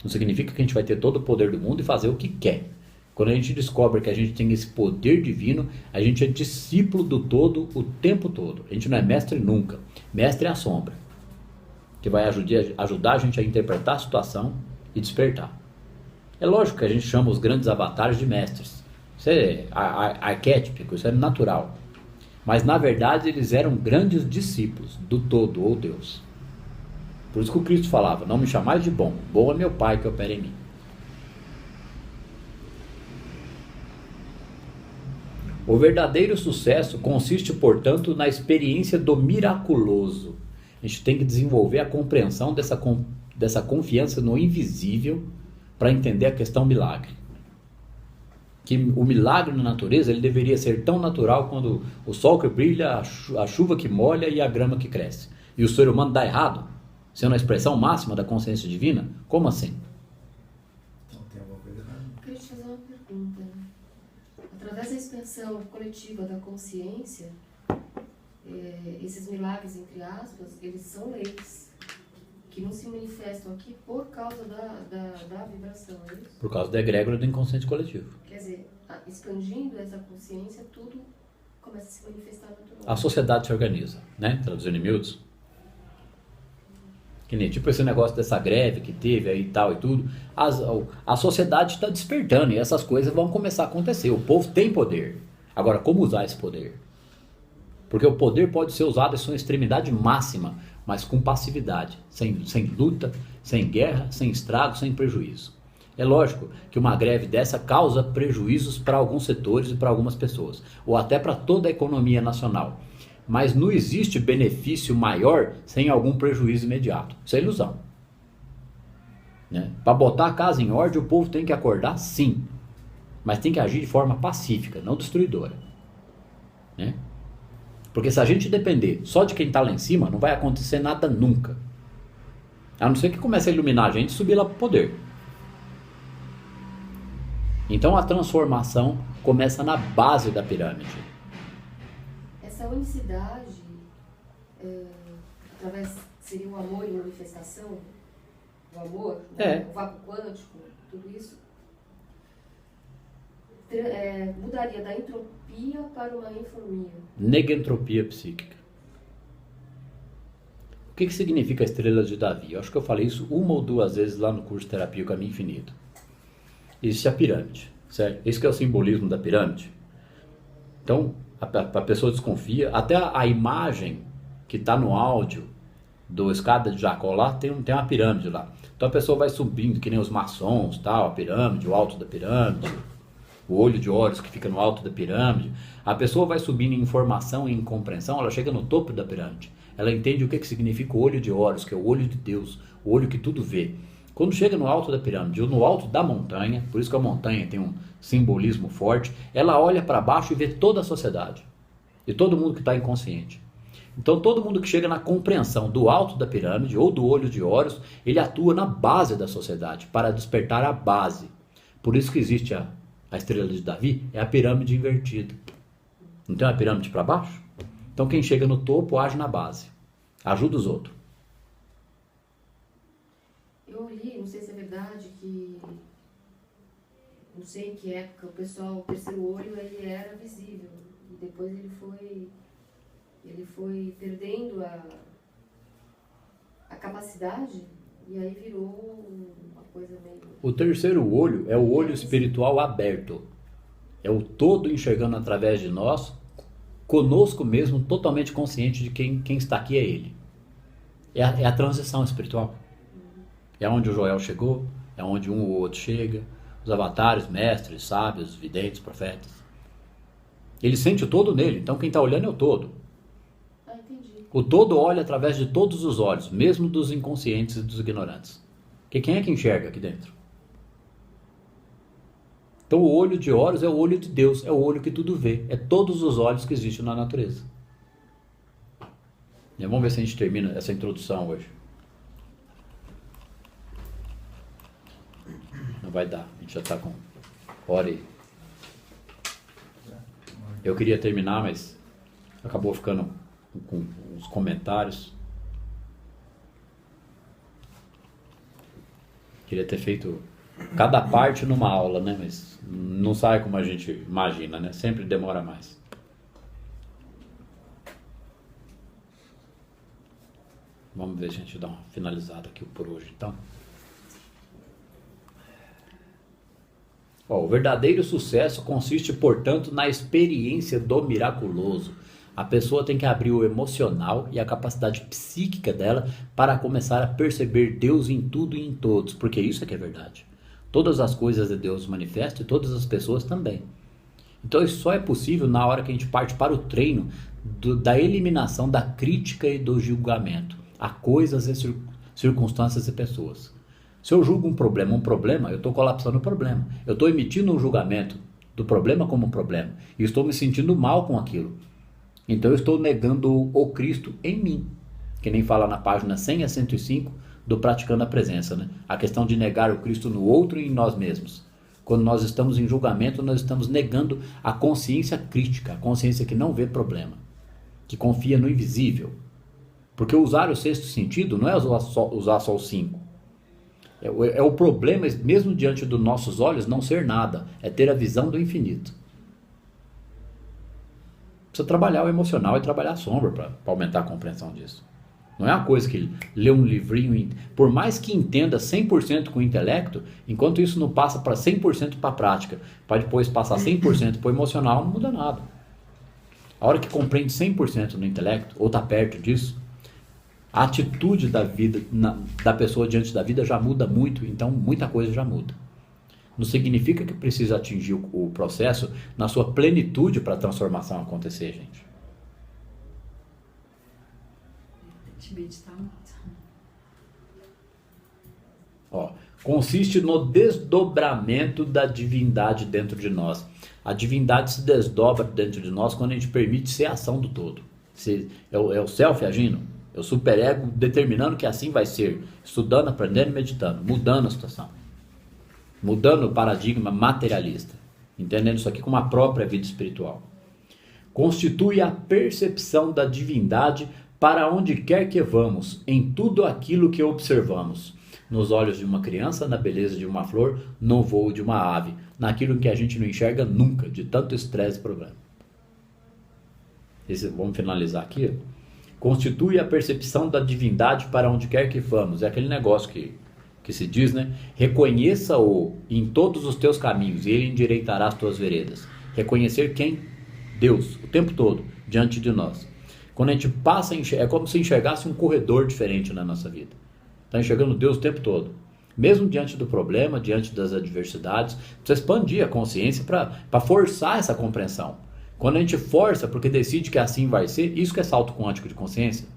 Não significa que a gente vai ter todo o poder do mundo e fazer o que quer. Quando a gente descobre que a gente tem esse poder divino, a gente é discípulo do todo o tempo todo. A gente não é mestre nunca. Mestre é a sombra, que vai ajudar a gente a interpretar a situação e despertar. É lógico que a gente chama os grandes avatares de mestres. Isso é arquétipico, isso é natural. Mas na verdade eles eram grandes discípulos do todo, ou Deus. Por isso que o Cristo falava: não me chamais de bom, bom é meu Pai que opera em mim. O verdadeiro sucesso consiste, portanto, na experiência do miraculoso. A gente tem que desenvolver a compreensão dessa dessa confiança no invisível para entender a questão milagre. Que o milagre na natureza ele deveria ser tão natural quando o sol que brilha, a chuva que molha e a grama que cresce. E o ser humano dá errado, sendo a expressão máxima da consciência divina? Como assim? Então tem alguma coisa errada. Eu queria te fazer uma pergunta. Através da expansão coletiva da consciência, esses milagres, entre aspas, eles são leis que não se manifestam aqui por causa da vibração, é isso? Por causa da egrégora do inconsciente coletivo. Quer dizer, expandindo essa consciência, tudo começa a se manifestar naturalmente. A sociedade se organiza, né? Traduzindo em miúdos. Que nem tipo esse negócio dessa greve que teve aí e tal e tudo. A sociedade está despertando e essas coisas vão começar a acontecer. O povo tem poder. Agora, como usar esse poder? Porque o poder pode ser usado em sua extremidade máxima, mas com passividade, sem luta, sem guerra, sem estrago, sem prejuízo. É lógico que uma greve dessa causa prejuízos para alguns setores e para algumas pessoas, ou até para toda a economia nacional. Mas não existe benefício maior sem algum prejuízo imediato. Isso é ilusão. Né? Para botar a casa em ordem, o povo tem que acordar, sim. Mas tem que agir de forma pacífica, não destruidora. Né? Porque se a gente depender só de quem está lá em cima, não vai acontecer nada nunca. A não ser que comece a iluminar a gente e subir lá para o poder. Então a transformação começa na base da pirâmide. Essa unicidade, através, seria o amor em manifestação? O amor, o vácuo quântico, tudo isso? Mudaria da entropia para uma informia. Negentropia psíquica. O que significa a estrela de Davi? Eu acho que eu falei isso uma ou duas vezes lá no curso Terapia o Caminho Infinito. Existe a pirâmide, certo? Esse que é o simbolismo da pirâmide. Então, a pessoa desconfia. Até a imagem que está no áudio do Escada de Jacó lá, tem uma pirâmide lá. Então a pessoa vai subindo, que nem os maçons, tal, a pirâmide, o alto da pirâmide, o olho de Horus que fica no alto da pirâmide. A pessoa vai subindo em informação e em compreensão, ela chega no topo da pirâmide. Ela entende o que significa o olho de Horus, que é o olho de Deus, o olho que tudo vê. Quando chega no alto da pirâmide ou no alto da montanha, por isso que a montanha tem um simbolismo forte, ela olha para baixo e vê toda a sociedade e todo mundo que está inconsciente. Então todo mundo que chega na compreensão do alto da pirâmide ou do olho de Horus, ele atua na base da sociedade, para despertar a base. Por isso que existe a estrela de Davi, é a pirâmide invertida. Não tem uma pirâmide para baixo? Então quem chega no topo age na base, ajuda os outros. Eu li, não sei se é verdade, que não sei em que época o pessoal, o terceiro olho, ele era visível e depois ele foi perdendo a capacidade e aí virou uma coisa meio... O terceiro olho é o olho espiritual aberto, é o todo enxergando através de nós, conosco mesmo, totalmente consciente de quem está aqui é ele. É a transição espiritual. É onde o Joel chegou, é onde um ou outro chega, os avatares, mestres, sábios, videntes, profetas. Ele sente o todo nele, então quem está olhando é o todo. Ah, entendi. O todo olha através de todos os olhos, mesmo dos inconscientes e dos ignorantes. Porque quem é que enxerga aqui dentro? Então o olho de Horus é o olho de Deus, é o olho que tudo vê, é todos os olhos que existem na natureza. E vamos ver se a gente termina essa introdução hoje. Não vai dar, a gente já está com hora e... Eu queria terminar, mas acabou ficando com os comentários. Queria ter feito cada parte numa aula, né? Mas não sai como a gente imagina, né? Sempre demora mais. Vamos ver se a gente dá uma finalizada aqui por hoje, então. O verdadeiro sucesso consiste, portanto, na experiência do miraculoso. A pessoa tem que abrir o emocional e a capacidade psíquica dela para começar a perceber Deus em tudo e em todos, porque isso é que é verdade. Todas as coisas de Deus manifestam e todas as pessoas também. Então isso só é possível na hora que a gente parte para o treino da eliminação da crítica e do julgamento a coisas e circunstâncias e pessoas. Se eu julgo um problema, eu estou colapsando o problema. Eu estou emitindo um julgamento do problema como um problema. E estou me sentindo mal com aquilo. Então eu estou negando o Cristo em mim. Que nem fala na página 100 a 105 do Praticando a Presença, né? A questão de negar o Cristo no outro e em nós mesmos. Quando nós estamos em julgamento, nós estamos negando a consciência crítica, a consciência que não vê problema, que confia no invisível. Porque usar o sexto sentido não é usar só os 5. É o problema, mesmo diante dos nossos olhos, não ser nada. É ter a visão do infinito. Precisa trabalhar o emocional e trabalhar a sombra para aumentar a compreensão disso. Não é uma coisa que lê um livrinho, por mais que entenda 100% com o intelecto, enquanto isso não passa para 100% para a prática, para depois passar 100% para o emocional, não muda nada. A hora que compreende 100% no intelecto, ou está perto disso, a atitude da vida, da pessoa diante da vida já muda muito, então muita coisa já muda. Não significa que precisa atingir o processo na sua plenitude para a transformação acontecer, gente. Ó, consiste no desdobramento da divindade dentro de nós. A divindade se desdobra dentro de nós quando a gente permite ser a ação do todo. É o self agindo, é o superego determinando que assim vai ser, estudando, aprendendo e meditando, mudando a situação, mudando o paradigma materialista, entendendo isso aqui como a própria vida espiritual. Constitui a percepção da divindade para onde quer que vamos, em tudo aquilo que observamos. Nos olhos de uma criança, na beleza de uma flor, no voo de uma ave, naquilo que a gente não enxerga nunca, de tanto estresse e problema. Vamos finalizar aqui. Constitui a percepção da divindade para onde quer que vamos. É aquele negócio que se diz, né? Reconheça-o em todos os teus caminhos e ele endireitará as tuas veredas. Reconhecer quem? Deus, o tempo todo, diante de nós. Quando a gente passa a enxergar, é como se enxergasse um corredor diferente na nossa vida. Está enxergando Deus o tempo todo. Mesmo diante do problema, diante das adversidades, precisa expandir a consciência para forçar essa compreensão. Quando a gente força porque decide que assim vai ser, isso que é salto quântico de consciência.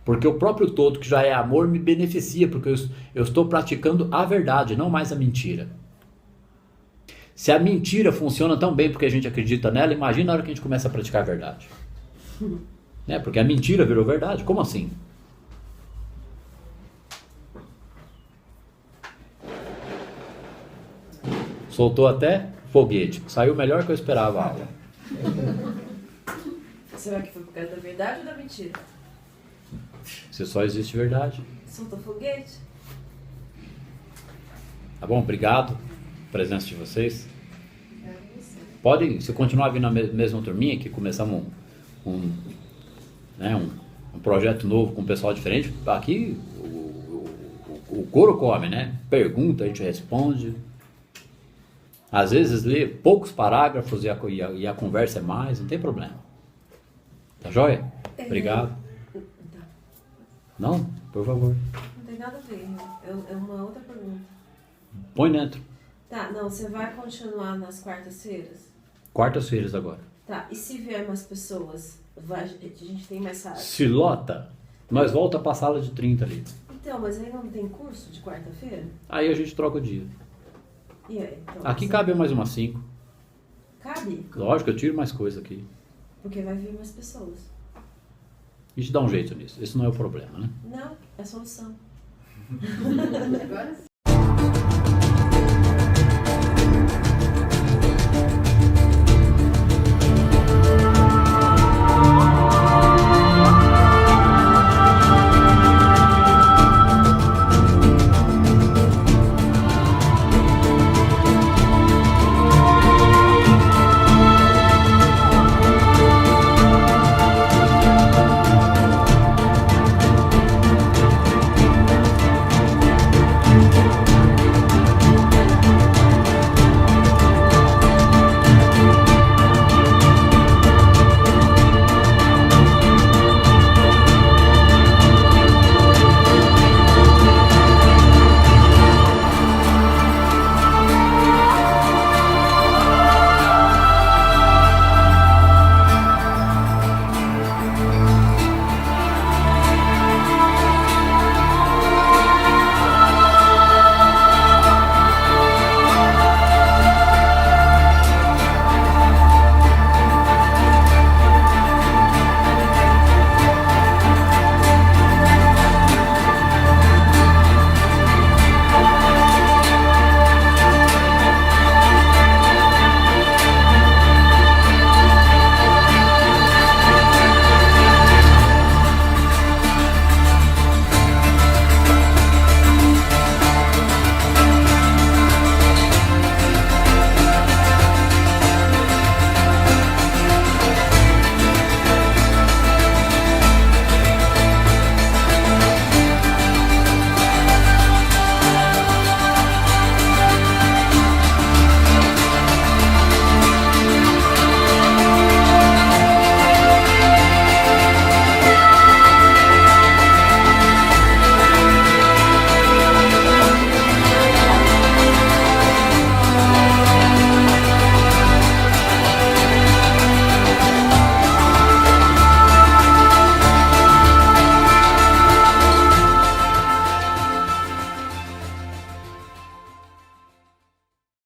Porque o próprio todo, que já é amor, me beneficia, porque eu estou praticando a verdade, não mais a mentira. Se a mentira funciona tão bem porque a gente acredita nela, imagina a hora que a gente começa a praticar a verdade. Né? Porque a mentira virou verdade. Como assim? Soltou até foguete. Saiu melhor que eu esperava a aula. Será que foi por causa da verdade ou da mentira? Se só existe verdade. Soltou foguete? Tá bom? Obrigado. Presença de vocês. Podem, se continuar vindo na mesma turminha, que começamos um projeto novo com um pessoal diferente, aqui o couro come, né? Pergunta, a gente responde. Às vezes lê poucos parágrafos e a conversa é mais, não tem problema. Tá joia? Obrigado. Tá. Não? Por favor. Não tem nada a ver. É uma outra pergunta. Põe dentro. Tá, não, você vai continuar nas quartas-feiras? Quartas-feiras agora. Tá, e se vier mais pessoas? A gente tem mais sala? Se lota, nós volta pra sala de 30 ali. Então, mas aí não tem curso de quarta-feira? Aí a gente troca o dia. E aí, então, Aqui você- cabe mais umas 5. Cabe? Lógico, eu tiro mais coisa aqui. Porque vai vir mais pessoas. A gente dá um jeito nisso. Esse não é o problema, né? Não, é solução. Agora sim.